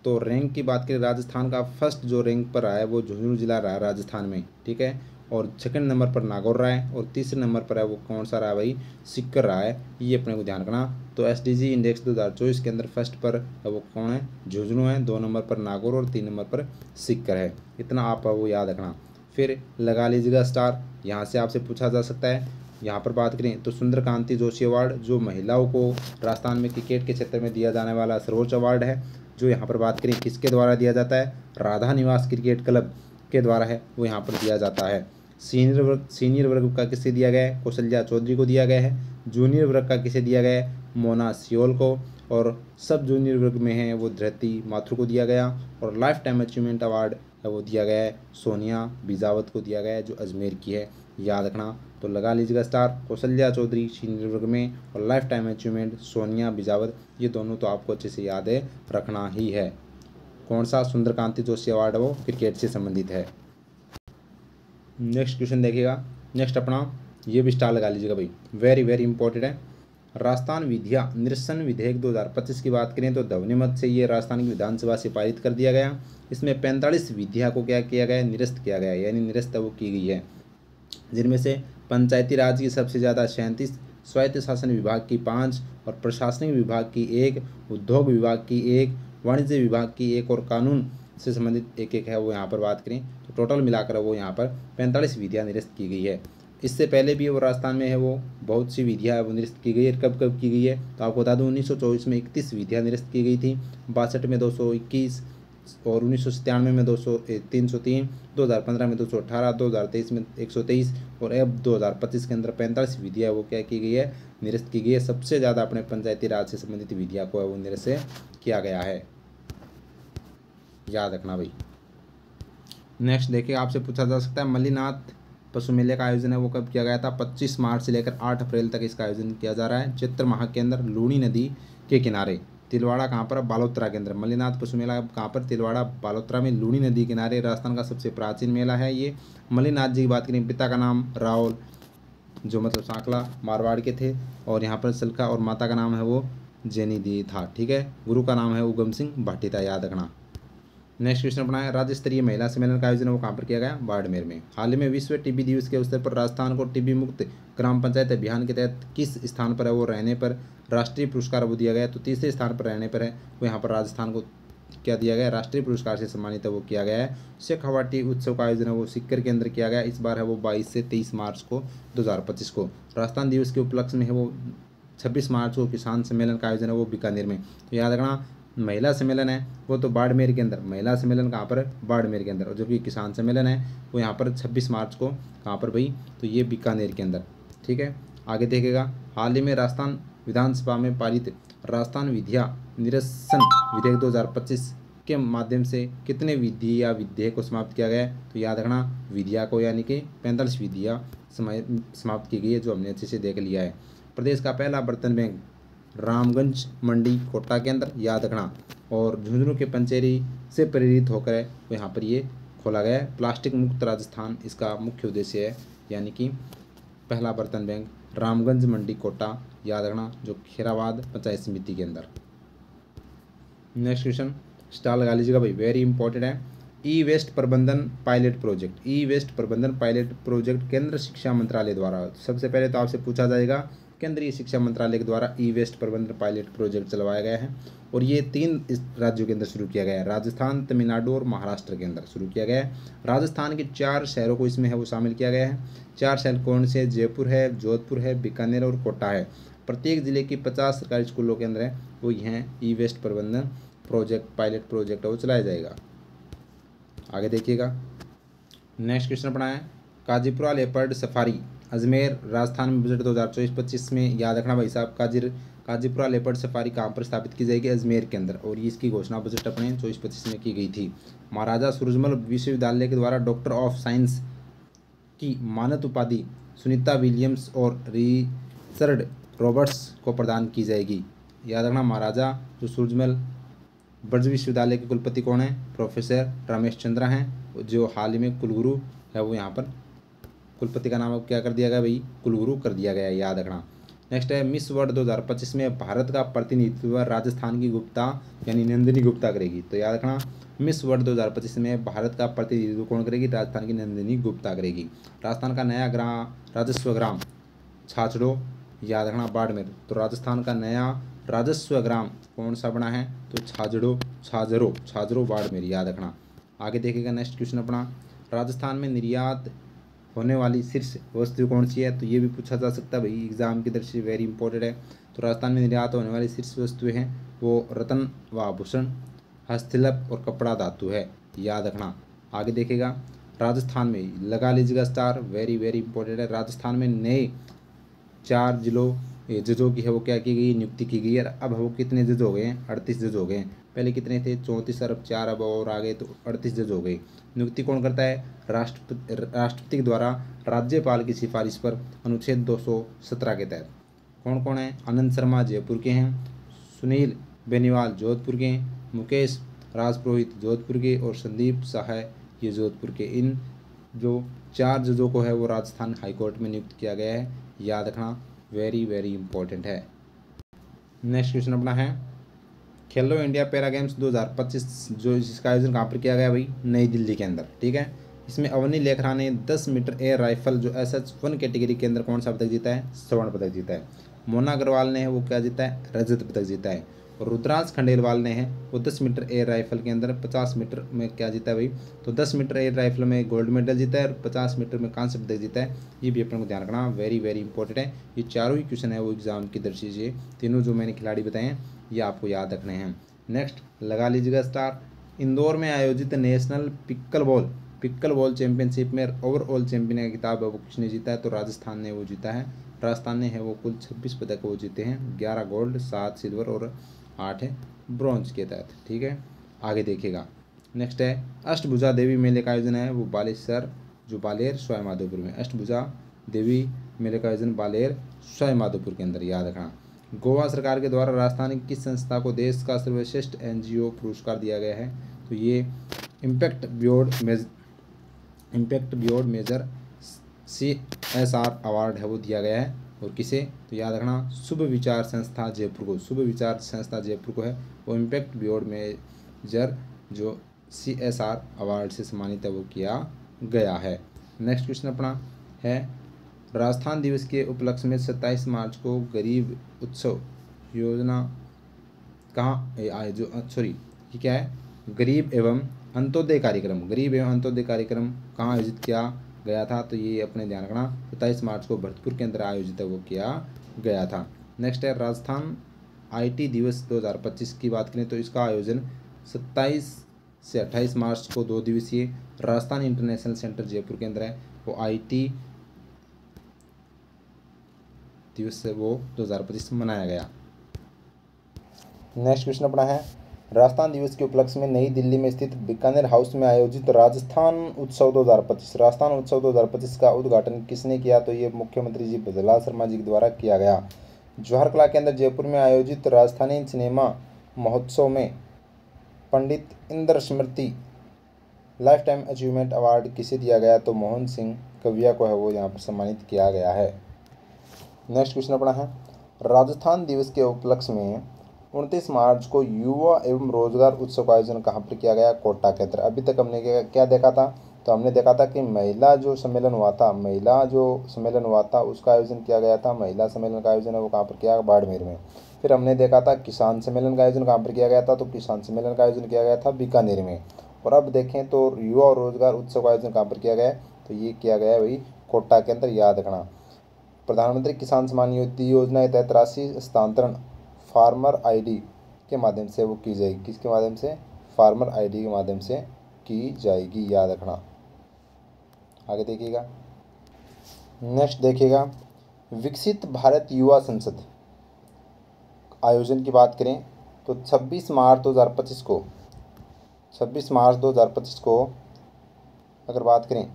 तो रैंक की बात करें, राजस्थान का फर्स्ट जो रैंक पर रहा है वो झुंझुनू जिला रहा है राजस्थान में। ठीक है, और सेकंड नंबर पर नागौर रहा है, और तीसरे नंबर पर है वो कौन सा रहा है भाई? सीकर रहा है, ये अपने को ध्यान रखना। तो SDG इंडेक्स 2024 के अंदर फर्स्ट पर वो कौन है? झुंझुनू है, 2 नंबर पर नागौर और 3 नंबर पर सीकर है, इतना आप वो याद रखना। फिर लगा लीजिएगा स्टार, यहाँ से आपसे पूछा जा सकता है। यहाँ पर बात करें तो सुंदरकांति जोशी अवार्ड जो महिलाओं को राजस्थान में क्रिकेट के क्षेत्र में दिया जाने वाला सर्वोच्च अवार्ड है, जो यहाँ पर बात करें किसके द्वारा दिया जाता है? राधा निवास क्रिकेट क्लब के द्वारा है वो यहाँ पर दिया जाता है। सीनियर वर्ग का किसे दिया गया है? कौशल्या चौधरी को दिया गया है। जूनियर वर्ग का किसे दिया गया है? मोना सियोल को। और सब जूनियर वर्ग में है वो धृति माथुर को दिया गया। और लाइफ टाइम अचीवमेंट अवार्ड है वो दिया गया है सोनिया बिजावत को दिया गया है, जो अजमेर की है, याद रखना। तो लगा लीजिएगा स्टार, कौशल्या चौधरी सीनियर वर्ग में और लाइफ टाइम अचीवमेंट सोनिया बिजावत, ये दोनों तो आपको अच्छे से याद है रखना ही है। कौन सा? सुंदरकांति जोशी अवार्ड है वो क्रिकेट से संबंधित है। नेक्स्ट क्वेश्चन देखिएगा। नेक्स्ट अपना ये भी स्टार लगा लीजिएगा भाई, वेरी वेरी इंपॉर्टेंट है। राजस्थान विधिया निरसन विधेयक 2025 की बात करें तो ध्वनिमत से ये राजस्थान की विधानसभा से पारित कर दिया गया। इसमें 45 विधिया को क्या किया गया है? निरस्त किया गया है, यानी निरस्त वो की गई है, जिनमें से पंचायती राज की सबसे ज़्यादा 37, स्वायत्त शासन विभाग की 5 और प्रशासनिक विभाग की 1, उद्योग विभाग की 1, वाणिज्य विभाग की 1 और कानून से संबंधित एक है वो यहाँ पर बात करें तो टोटल मिलाकर वो यहाँ पर 45 विधियाँ निरस्त की गई है। इससे पहले भी वो राजस्थान में है वो बहुत सी विधियाँ वो निरस्त की गई है। कब कब की गई है तो आपको बता दूँ, 1924 में 31 विधियाँ निरस्त की गई थी, 62 में 221 और 1997 में 303, 2015 में 218, 2023 में 123 और अब 2025 के अंदर 45 विधियाँ वो क्या की गई है? निरस्त की गई है। सबसे ज़्यादा अपने पंचायती राज से संबंधित विधियाँ को है वो निरस्त किया गया है, याद रखना भाई। नेक्स्ट देखिए, आपसे पूछा जा सकता है मल्लीनाथ पशु मेले का आयोजन है वो कब किया गया था? 25 मार्च से लेकर 8 अप्रैल तक इसका आयोजन किया जा रहा है। चैत्र माह के अंदर लूणी नदी के किनारे, तिलवाड़ा कहाँ पर? बालोतरा के अंदर। मल्लीनाथ पशु मेला कहाँ पर? तिलवाड़ा बालोतरा में, लूणी नदी किनारे। राजस्थान का सबसे प्राचीन मेला है ये। मल्लीनाथ जी की बात करें, पिता का नाम रावल, जो मतलब सांकला मारवाड़ के थे, और यहाँ पर सलका, और माता का नाम है वो जेनी दी था, ठीक है। गुरु का नाम है उगम सिंह भाटी था, याद रखना। नेक्स्ट क्वेश्चन अपना है, राज्य स्तरीय महिला सम्मेलन का आयोजन वो कहाँ पर किया गया? बाड़मेर में। हाल ही में विश्व टीबी दिवस के अवसर पर राजस्थान को टीबी मुक्त ग्राम पंचायत अभियान के तहत किस स्थान पर है वो रहने पर राष्ट्रीय पुरस्कार वो दिया गया? तो तीसरे स्थान पर रहने पर है वो यहाँ पर राजस्थान को क्या दिया गया? राष्ट्रीय पुरस्कार से सम्मानित है वो किया गया है। शेखावाटी उत्सव का आयोजन है वो सीकर के अंदर किया गया। इस बार है वो 22 से 23 मार्च को 2025 को। राजस्थान दिवस के उपलक्ष्य में है वो 26 मार्च को किसान सम्मेलन का आयोजन है वो बीकानेर में। तो याद रखना, महिला सम्मेलन है वो तो बाड़मेर के अंदर, महिला सम्मेलन कहाँ पर है? बाड़मेर के अंदर। और जो कि किसान सम्मेलन है वो यहाँ पर 26 मार्च को कहाँ पर भाई? तो ये बीकानेर के अंदर, ठीक है। आगे देखेगा, हाल ही में राजस्थान विधानसभा में पारित राजस्थान विधिया निरसन विधेयक 2025 के माध्यम से कितने विधि या विधेयक को समाप्त किया गया है? तो याद रखना, विधिया को यानी कि 45 विधियाँ समाप्त की गई है, जो हमने अच्छे से देख लिया है। प्रदेश का पहला बर्तन बैंक रामगंज मंडी कोटा के अंदर, याद रखना। और झुंझुनू के पंचेरी से प्रेरित होकर है वो यहाँ पर ये खोला गया है। प्लास्टिक मुक्त राजस्थान इसका मुख्य उद्देश्य है, यानी कि पहला बर्तन बैंक रामगंज मंडी कोटा, याद रखना, जो खेराबाद पंचायत समिति के अंदर। नेक्स्ट क्वेश्चन स्टार लगा लीजिएगा भाई, वेरी इंपॉर्टेंट है। ई वेस्ट प्रबंधन पायलट प्रोजेक्ट, ई वेस्ट प्रबंधन पायलट प्रोजेक्ट केंद्र शिक्षा मंत्रालय द्वारा, सबसे पहले तो आपसे पूछा जाएगा केंद्रीय शिक्षा मंत्रालय के द्वारा ई वेस्ट प्रबंधन पायलट प्रोजेक्ट चलवाया गया है। और ये 3 राज्यों के अंदर शुरू किया गया है, राजस्थान, तमिलनाडु और महाराष्ट्र के अंदर शुरू किया गया है। राजस्थान के 4 शहरों को इसमें है वो शामिल किया गया है। 4 शहर कौन से? जयपुर है, जोधपुर है, बीकानेर और कोटा है। प्रत्येक जिले की 50 सरकारी स्कूलों के अंदर है वो यहाँ ई वेस्ट प्रबंधन प्रोजेक्ट पायलट प्रोजेक्ट है वो चलाया जाएगा। आगे देखिएगा, नेक्स्ट क्वेश्चन अपना है, काजीपुरा लेपर्ड सफारी अजमेर राजस्थान में बजट 2024-25 में, याद रखना भाई साहब, काजीपुरा लेपर्ड सफारी कहाँ पर स्थापित की जाएगी? अजमेर के अंदर। और इसकी घोषणा बजट अपने 24-25 में की गई थी। महाराजा सूरजमल विश्वविद्यालय के द्वारा डॉक्टर ऑफ साइंस की मानद उपाधि सुनीता विलियम्स और रिचर्ड रॉबर्ट्स को प्रदान की जाएगी। याद रखना, महाराजा जो सूरजमल ब्रज विश्वविद्यालय के कुलपति कौन है? प्रोफेसर रमेश चंद्रा हैं, जो हाल ही में कुलगुरु है वो यहाँ पर कुलपति का नाम अब क्या कर दिया गया भाई? कुलगुरु कर दिया गया है, याद रखना। नेक्स्ट है, मिस वर्ल्ड 2025 में भारत का प्रतिनिधित्व राजस्थान की गुप्ता यानी नंदिनी गुप्ता करेगी। तो याद रखना, मिस वर्ल्ड 2025 में भारत का प्रतिनिधित्व कौन करेगी? राजस्थान की नंदिनी गुप्ता करेगी। राजस्थान का नया राजस्व ग्राम छाछड़ो, याद रखना, बाड़मेर। तो राजस्थान का नया राजस्व ग्राम कौन सा बना है? तो छाजरो बाड़मेर, याद रखना। आगे देखेगा नेक्स्ट क्वेश्चन अपना, राजस्थान में निर्यात होने वाली शीर्ष वस्तु कौन सी है? तो ये भी पूछा जा सकता है भाई एग्जाम की दृष्टि से, वेरी इंपॉर्टेंट है। तो राजस्थान में निर्यात होने वाली शीर्ष वस्तुएं हैं वो रत्न व आभूषण, हस्तशिल्प और कपड़ा धातु है, याद रखना। आगे देखेगा, राजस्थान में लगा लीजिएगा स्टार, वेरी वेरी इंपॉर्टेंट है। राजस्थान में नए 4 जिलों जजों की है वो क्या की गई, नियुक्ति की गई है। अब वो कितने जज हो गए हैं, 38 जज हो गए हैं। पहले कितने थे, 34, अब 4 अब और आ गए तो 38 जज हो गए। नियुक्ति कौन करता है, राष्ट्रपति के द्वारा राज्यपाल की सिफारिश पर अनुच्छेद 217 के तहत। कौन कौन है, आनंद शर्मा जयपुर के हैं, सुनील बेनीवाल जोधपुर के हैं, मुकेश राजपुरोहित जोधपुर के और संदीप सहाय ये जोधपुर के। इन जो 4 जजों को है वो राजस्थान हाईकोर्ट में नियुक्त किया गया है, याद रखना, वेरी वेरी इंपॉर्टेंट है। नेक्स्ट क्वेश्चन अपना है खेलो इंडिया पैरा गेम्स 2025 जो इसका आयोजन कहाँ पर किया गया भाई, नई दिल्ली के अंदर, ठीक है। इसमें अवनी लेखरा ने 10 मीटर एयर राइफल जो SH1 कैटेगरी के अंदर कौन सा पदक जीता है, स्वर्ण पदक जीता है। मोना अग्रवाल ने वो क्या जीता है, रजत पदक जीता है। और रुद्रांश खंडेलवाल ने है वो 10 मीटर एयर राइफल के अंदर 50 मीटर में क्या जीता है भाई, तो 10 मीटर एयर राइफल में गोल्ड मेडल जीता है और 50 मीटर में कांस्य पदक जीता है। ये भी अपन को ध्यान रखना, वेरी वेरी इंपॉर्टेंट है। ये चारों ही क्वेश्चन है वो एग्जाम की दृष्टि से, तीनों जो मैंने खिलाड़ी बताए हैं ये आपको याद रखने हैं। नेक्स्ट लगा लीजिएगा स्टार। इंदौर में आयोजित नेशनल पिक्कल बॉल चैंपियनशिप में ओवरऑल चैंपियन का खिताब है वो किसने जीता है, तो राजस्थान ने वो जीता है। राजस्थान ने है वो कुल 26 पदक वो जीते हैं, 11 गोल्ड, 7 सिल्वर और 8 है ब्रॉन्ज के तहत, ठीक है। आगे देखिएगा, नेक्स्ट है अष्टभुजा देवी मेले का आयोजन है वो बालेश्वर जो बालेर सवाई माधोपुर में। अष्टभुजा देवी मेले का आयोजन बालेर सवाई माधोपुर के अंदर, याद रखना। गोवा सरकार के द्वारा राजस्थान की किस संस्था को देश का सर्वश्रेष्ठ NGO पुरस्कार दिया गया है, तो ये impact beyond major CSR award है वो दिया गया है। और किसे, तो याद रखना शुभ विचार संस्था जयपुर को, शुभ विचार संस्था जयपुर को है वो इम्पैक्ट बियॉन्ड मेजर जो CSR अवार्ड से सम्मानित है वो किया गया है। नेक्स्ट क्वेश्चन अपना है राजस्थान दिवस के उपलक्ष्य में 27 मार्च को गरीब उत्सव योजना कहाँ ये क्या है, गरीब एवं अंत्योदय कार्यक्रम कहाँ आयोजित किया गया था, तो ये अपने ध्यान रखना 27 मार्च को भरतपुर के अंदर आयोजित है वो किया गया था। नेक्स्ट है राजस्थान IT दिवस 2025 की बात करें तो इसका आयोजन 27 से 28 मार्च को 2 दिवसीय राजस्थान इंटरनेशनल सेंटर जयपुर के अंदर है वो IT दिवस से वो 2025 में मनाया गया। नेक्स्ट क्वेश्चन अपना है राजस्थान दिवस के उपलक्ष्य में नई दिल्ली में स्थित बीकानेर हाउस में आयोजित राजस्थान उत्सव 2025 का उद्घाटन किसने किया, तो ये मुख्यमंत्री जी भजनलाल शर्मा जी के द्वारा किया गया। जवाहर कला केंद्र जयपुर में आयोजित राजस्थानी सिनेमा महोत्सव में पंडित इंद्र स्मृति लाइफ टाइम अचीवमेंट अवार्ड किसे दिया गया, तो मोहन सिंह कविया को है वो यहाँ पर सम्मानित किया गया है। नेक्स्ट क्वेश्चन अपना है राजस्थान दिवस के उपलक्ष्य में 29 मार्च को युवा एवं रोजगार उत्सव का आयोजन कहाँ पर किया गया, कोटा के अंदर। अभी तक हमने क्या देखा था, तो हमने देखा था कि महिला जो सम्मेलन हुआ था उसका आयोजन किया गया था। महिला सम्मेलन का आयोजन है वो कहाँ पर किया, बाड़मेर में। फिर हमने देखा था किसान सम्मेलन का आयोजन कहाँ पर किया गया था, तो किसान सम्मेलन का आयोजन किया गया था बीकानेर में। और अब देखें तो युवा और रोजगार उत्सव का आयोजन कहाँ पर किया गया है, तो ये किया गया है वही कोटा के अंदर, याद रखना। प्रधानमंत्री किसान सम्मान निधि योजना के तहत राशि हस्तांतरण फार्मर ID के माध्यम से वो की जाएगी, किसके माध्यम से, फार्मर ID के माध्यम से की जाएगी, याद रखना। आगे देखिएगा, नेक्स्ट देखिएगा विकसित भारत युवा संसद आयोजन की बात करें तो 26 मार्च 2025 को अगर बात करें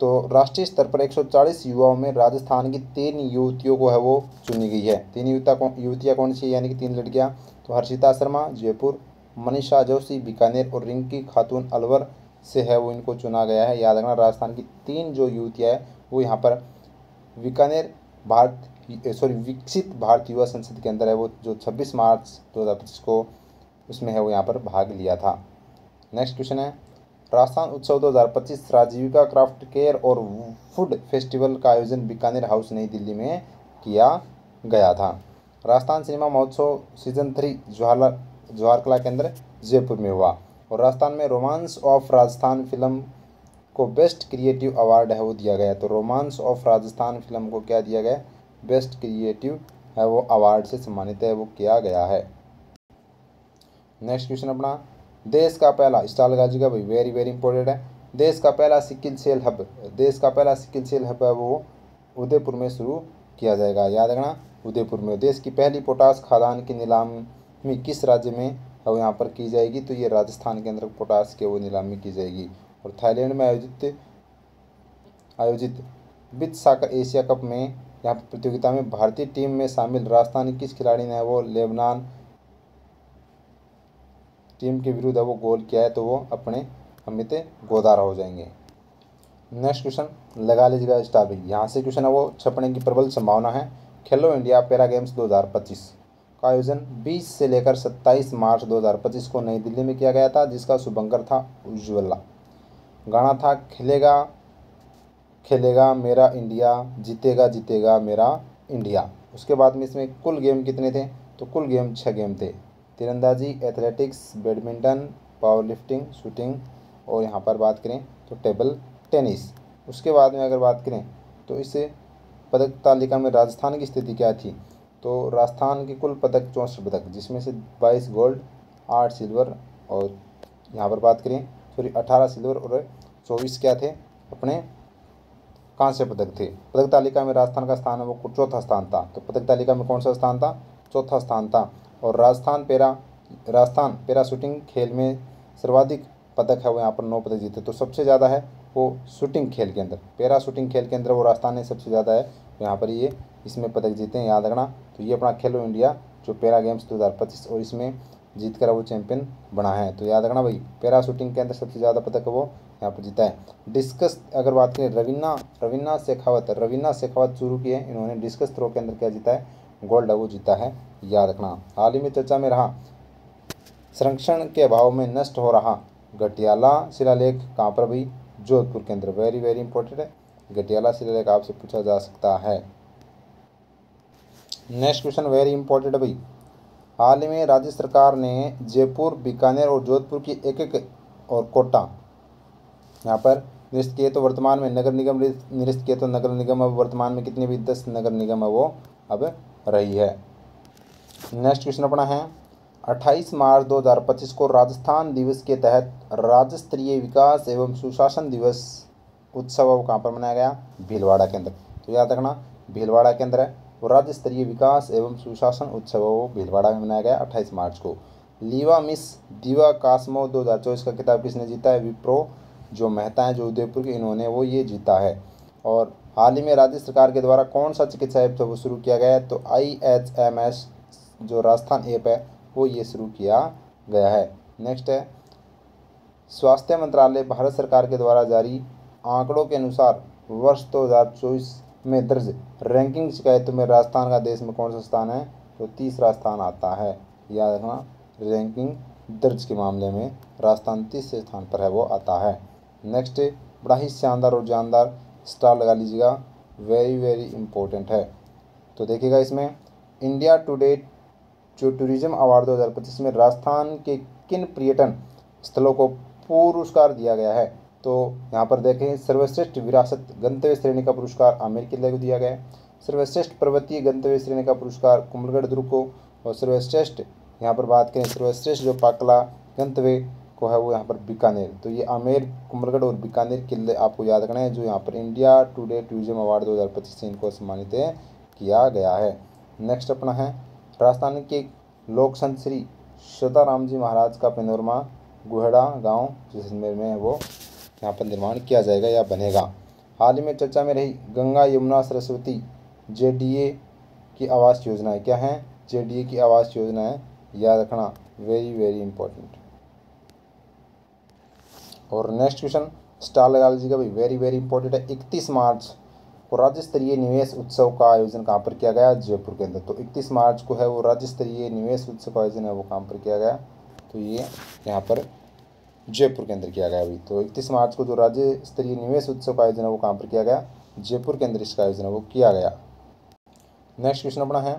तो राष्ट्रीय स्तर पर 140 युवाओं में राजस्थान की 3 युवतियों को है वो चुनी गई है। 3 युवतियाँ कौन सी, यानी कि 3 लड़कियाँ, तो हर्षिता शर्मा जयपुर, मनीषा जोशी बीकानेर और रिंकी खातून अलवर से है वो इनको चुना गया है, याद रखना। राजस्थान की 3 जो युवतियाँ हैं वो यहाँ पर विकसित भारत युवा संसद के अंदर है वो जो 26 मार्च 2025 को उसमें है वो यहाँ पर भाग लिया था। नेक्स्ट क्वेश्चन है राजस्थान उत्सव 2025 राजीविका क्राफ्ट केयर और फूड फेस्टिवल का आयोजन बीकानेर हाउस नई दिल्ली में किया गया था। राजस्थान सिनेमा महोत्सव सीजन 3 जवाहर कला केंद्र जयपुर में हुआ। और राजस्थान में रोमांस ऑफ राजस्थान फिल्म को बेस्ट क्रिएटिव अवार्ड है वो दिया गया। तो रोमांस ऑफ राजस्थान फिल्म को क्या दिया गया, बेस्ट क्रिएटिव है वो अवार्ड से सम्मानित है वो किया गया है। नेक्स्ट क्वेश्चन अपना देश का पहला स्टाल गाजी का भाई वेरी वेरी इंपॉर्टेंट है। देश का पहला सिकिल सेल हब है वो उदयपुर में शुरू किया जाएगा। याद रखना, उदयपुर में। देश की पहली पोटास खादान की नीलामी किस राज्य में है यहाँ पर की जाएगी? तो ये राजस्थान के अंदर पोटास की वो नीलामी की जाएगी। और थाईलैंड में आयोजित वित्त सागर एशिया कप में यहाँ पर प्रतियोगिता में भारतीय टीम में शामिल राजस्थान किस खिलाड़ी ने वो लेबनान टीम के विरुद्ध वो गोल किया है? तो वो अपने अमित गोदारा हो जाएंगे। नेक्स्ट क्वेश्चन लगा लीजिएगा स्टार भी। यहाँ से क्वेश्चन है वो छपने की प्रबल संभावना है। खेलो इंडिया पैरा गेम्स 2025 का आयोजन 20 से लेकर 27 मार्च 2025 को नई दिल्ली में किया गया था, जिसका शुभंकर था उज्ज्वला। गाना था खेलेगा खेलेगा मेरा इंडिया, जीतेगा जीतेगा मेरा इंडिया। उसके बाद में इसमें कुल गेम कितने थे? तो कुल गेम 6 गेम थे। तीरंदाजी, athletics, badminton, power lifting, shooting और यहाँ पर बात करें तो टेबल टेनिस। उसके बाद में अगर बात करें तो इस पदक तालिका में राजस्थान की स्थिति क्या थी? तो राजस्थान के कुल पदक 64 पदक, जिसमें से 22 गोल्ड, 8 सिल्वर और यहाँ पर बात करें 18 सिल्वर और 24 क्या थे अपने कांस्य पदक थे। पदक तालिका में राजस्थान का स्थान है वो चौथा स्थान था। तो पदक तालिका में कौन सा स्थान था? चौथा स्थान था। और राजस्थान पैरा शूटिंग खेल में सर्वाधिक पदक है वो यहाँ पर 9 पदक जीते। तो सबसे ज़्यादा है वो शूटिंग खेल के अंदर, पैरा शूटिंग खेल के अंदर वो राजस्थान ने सबसे ज़्यादा है यहाँ पर ये इसमें पदक जीते हैं, याद रखना। तो ये अपना खेलो इंडिया जो पैरा गेम्स 2025 और इसमें जीत कर वो चैंपियन बना है। तो याद रखना भाई, पैरा शूटिंग के अंदर सबसे ज़्यादा पदक वो यहाँ पर जीता है। डिस्कस अगर बात करें रवीना शेखावत शुरू किए, इन्होंने डिस्कस थ्रो के अंदर क्या जीता है? गोल्ड वो जीता है, याद रखना। हाल ही में चर्चा में रहा संरक्षण के अभाव में नष्ट हो रहा गटियाला शिलालेख कहाँ पर भाई? जोधपुर के अंदर। वेरी वेरी इंपॉर्टेंट है, गटियाला शिलालेख आपसे पूछा जा सकता है। नेक्स्ट क्वेश्चन वेरी इंपॉर्टेंट है भाई। हाल ही में राज्य सरकार ने जयपुर, बीकानेर और जोधपुर की एक और कोटा यहाँ पर निरस्त किए। तो वर्तमान में नगर निगम निरस्त किए। तो नगर निगम अब वर्तमान में कितनी भी 10 नगर निगम है वो अब रही है। नेक्स्ट क्वेश्चन अपना है 28 मार्च 2025 को राजस्थान दिवस के तहत राज्य स्तरीय विकास एवं सुशासन दिवस उत्सव कहाँ पर मनाया गया? भीलवाड़ा के अंदर। तो याद रखना, भीलवाड़ा के अंदर है वो राज्य स्तरीय विकास एवं सुशासन उत्सव वो भीलवाड़ा में मनाया गया 28 मार्च को। लीवा मिस दीवा कास्मो 2024 का खिताब किसने जीता है? विप्रो जो मेहता हैं जो उदयपुर के, इन्होंने वो ये जीता है। और हाल ही में राज्य सरकार के द्वारा कौन सा चिकित्सा ऐप वो शुरू किया गया है? तो IHMS जो राजस्थान ऐप है वो ये शुरू किया गया है। नेक्स्ट है स्वास्थ्य मंत्रालय भारत सरकार के द्वारा जारी आंकड़ों के अनुसार वर्ष 2024 में दर्ज रैंकिंग शिकायतों में राजस्थान का देश में कौन सा स्थान है? तो तीसरा स्थान आता है, याद रखना। रैंकिंग दर्ज के मामले में राजस्थान तीसरे स्थान पर है वो आता है। नेक्स्ट बड़ा ही शानदार और जानदार स्टार लगा लीजिएगा, वेरी वेरी इंपॉर्टेंट है। तो देखिएगा इसमें इंडिया टुडे जो टूरिज्म अवार्ड 2025 में राजस्थान के किन पर्यटन स्थलों को पुरस्कार दिया गया है? तो यहाँ पर देखें सर्वश्रेष्ठ विरासत गंतव्य श्रेणी का पुरस्कार आमेर किले को दिया गया है। सर्वश्रेष्ठ पर्वतीय गंतव्य श्रेणी का पुरस्कार कुंभलगढ़ दुर्ग को। और सर्वश्रेष्ठ यहाँ पर बात करें सर्वश्रेष्ठ जो पाकला गंतव्य को है वो यहाँ पर बीकानेर। तो ये आमेर, कुंभलगढ़ और बीकानेर किले आपको याद रखना है जो यहाँ पर इंडिया टुडे टूरिज्म अवार्ड 2025 से इनको सम्मानित किया गया है। नेक्स्ट अपना है राजस्थान के लोक संत श्री सीताराम जी महाराज का पेनोरमा गुहेड़ा गांव जैसलमेर में वो यहाँ पर निर्माण किया जाएगा या बनेगा। हाल ही में चर्चा में रही गंगा यमुना सरस्वती JDA की आवास योजना है। क्या है? JDA की आवास योजना है, याद रखना, वेरी वेरी इंपॉर्टेंट। और नेक्स्ट क्वेश्चन स्टार लगा लीजिएगा भाई, वेरी वेरी इंपॉर्टेंट है। 31 मार्च को राज्य स्तरीय निवेश उत्सव का आयोजन कहाँ पर किया गया? जयपुर के अंदर। तो 31 मार्च को है वो राज्य स्तरीय निवेश उत्सव का आयोजन है वो कहाँ पर किया गया? तो ये यहाँ पर जयपुर के अंदर किया गया अभी। तो 31 मार्च को जो राज्य स्तरीय निवेश उत्सव का आयोजन है वो कहाँ पर किया गया? जयपुर के अंदर इसका आयोजन है वो किया गया। नेक्स्ट क्वेश्चन अपना है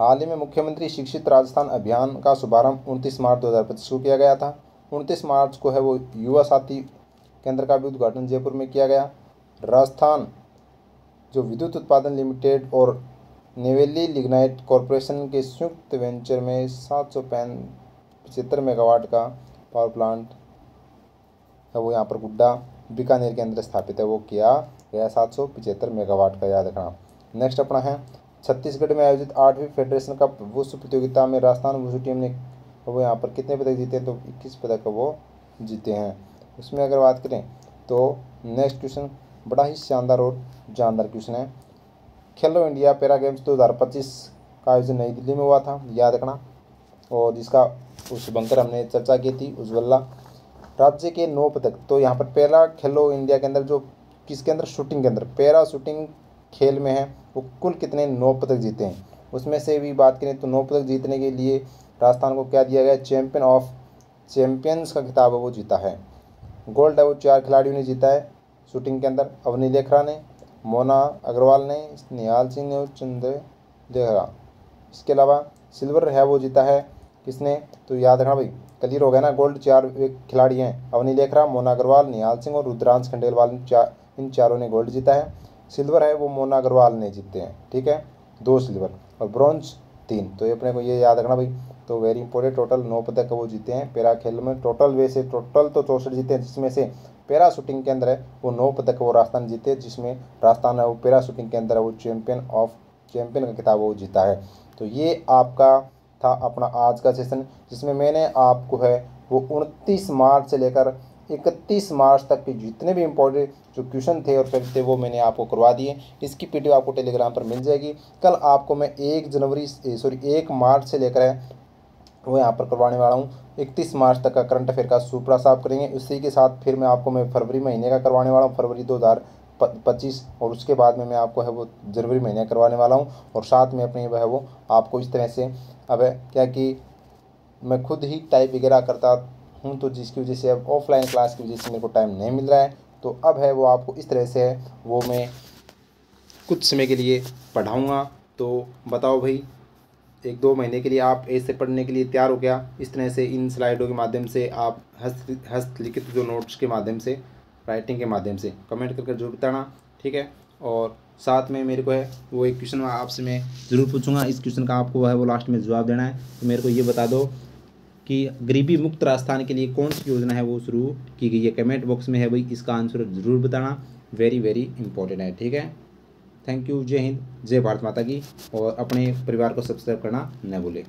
हाल ही में मुख्यमंत्री शिक्षित राजस्थान अभियान का शुभारंभ 29 मार्च 2025 को किया गया था। 29 मार्च को है वो युवा साथी केंद्र का भी उद्घाटन जयपुर में किया गया। राजस्थान जो विद्युत उत्पादन लिमिटेड और नेवेली लिग्नाइट कॉरपोरेशन के संयुक्त वेंचर में 775 मेगावाट का पावर प्लांट है वो यहाँ पर गुड्डा बीकानेर के अंदर स्थापित है वो किया गया 775 मेगावाट का, याद रखना। नेक्स्ट अपना है छत्तीसगढ़ में आयोजित 8वीं फेडरेशन कप वुशु प्रतियोगिता में राजस्थान वुशु टीम ने वो यहाँ पर कितने पदक जीते हैं, तो 21 पदक वो जीते हैं। उसमें अगर बात करें तो नेक्स्ट क्वेश्चन बड़ा ही शानदार और जानदार क्वेश्चन है। खेलो इंडिया पैरा गेम्स 2025 का आयोजन नई दिल्ली में हुआ था, याद रखना, और जिसका उस बंकर हमने चर्चा की थी उज्ज्वला। राज्य के 9 पदक, तो यहाँ पर पैरा खेलो इंडिया के अंदर जो किसके अंदर, शूटिंग के अंदर, पैरा शूटिंग खेल में है, वो कुल कितने 9 पदक जीते हैं। उसमें से भी बात करें तो 9 पदक जीतने के लिए राजस्थान को क्या दिया गया, चैंपियन ऑफ चैंपियंस का खिताब है वो जीता है। गोल्ड है वो 4 खिलाड़ियों ने जीता है शूटिंग के अंदर, अवनी लेखरा ने, मोना अग्रवाल ने, निहाल सिंह ने और चंद्र लेखरा। इसके अलावा सिल्वर है वो जीता है किसने, तो याद रखना भाई, क्लियर हो गया ना। गोल्ड 4 खिलाड़ी हैं, अवनी लेखरा, मोना अग्रवाल, निहाल सिंह और रुद्रांश खंडेलवाल, इन चारों ने गोल्ड जीता है। सिल्वर है वो मोना अग्रवाल ने जीते हैं, ठीक है, 2 सिल्वर, और ब्रॉन्ज 3। तो ये अपने को ये याद रखना भाई। तो वेरी इंपॉर्टेंट, टोटल 9 पदक वो जीते हैं पैरा खेल में। टोटल वैसे टोटल तो 64 जीते हैं, जिसमें से पैरा शूटिंग के अंदर है वो 9 पदक वो राजस्थान जीते, जिसमें राजस्थान है वो पैरा शूटिंग के अंदर है वो चैंपियन का खिताब वो जीता है। तो ये आपका था अपना आज का सेशन, जिसमें मैंने आपको है वो 29 मार्च से लेकर 31 मार्च तक के जितने भी इम्पोर्टेंट जो क्वेश्चन थे और फैक्ट थे वो मैंने आपको करवा दिए। इसकी पीडीएफ आपको टेलीग्राम पर मिल जाएगी। कल आपको मैं 1 मार्च से लेकर है वो यहाँ पर करवाने वाला हूँ 31 मार्च तक का करंट अफेयर का सूपड़ा साफ करेंगे। उसी के साथ फिर मैं आपको फरवरी महीने का करवाने वाला हूँ, फरवरी 2025, और उसके बाद में मैं आपको है वो जनवरी महीने करवाने वाला हूँ। और साथ में अपनी वह वो आपको इस तरह से, अब है क्या कि मैं खुद ही टाइप वगैरह करता हूँ, तो जिसकी वजह से अब ऑफलाइन क्लास की वजह से मेरे को टाइम नहीं मिल रहा है। तो अब है वो आपको इस तरह से है वो मैं कुछ समय के लिए पढ़ाऊँगा। तो बताओ भाई, 1-2 महीने के लिए आप ऐसे पढ़ने के लिए तैयार हो गया? इस तरह से इन स्लाइडों के माध्यम से आप हस्तलिखित जो नोट्स के माध्यम से, राइटिंग के माध्यम से कमेंट करके जरूर बताना, ठीक है। और साथ में मेरे को है वो एक क्वेश्चन आपसे मैं ज़रूर पूछूंगा, इस क्वेश्चन का आपको है वो लास्ट में जवाब देना है। तो मेरे को ये बता दो कि गरीबी मुक्त राजस्थान के लिए कौन सी योजना है वो शुरू की गई है। कमेंट बॉक्स में है भाई इसका आंसर ज़रूर बताना, वेरी वेरी इंपॉर्टेंट है, ठीक है। थैंक यू, जय हिंद, जय भारत माता की। और अपने परिवार को सब्सक्राइब करना न भूलें।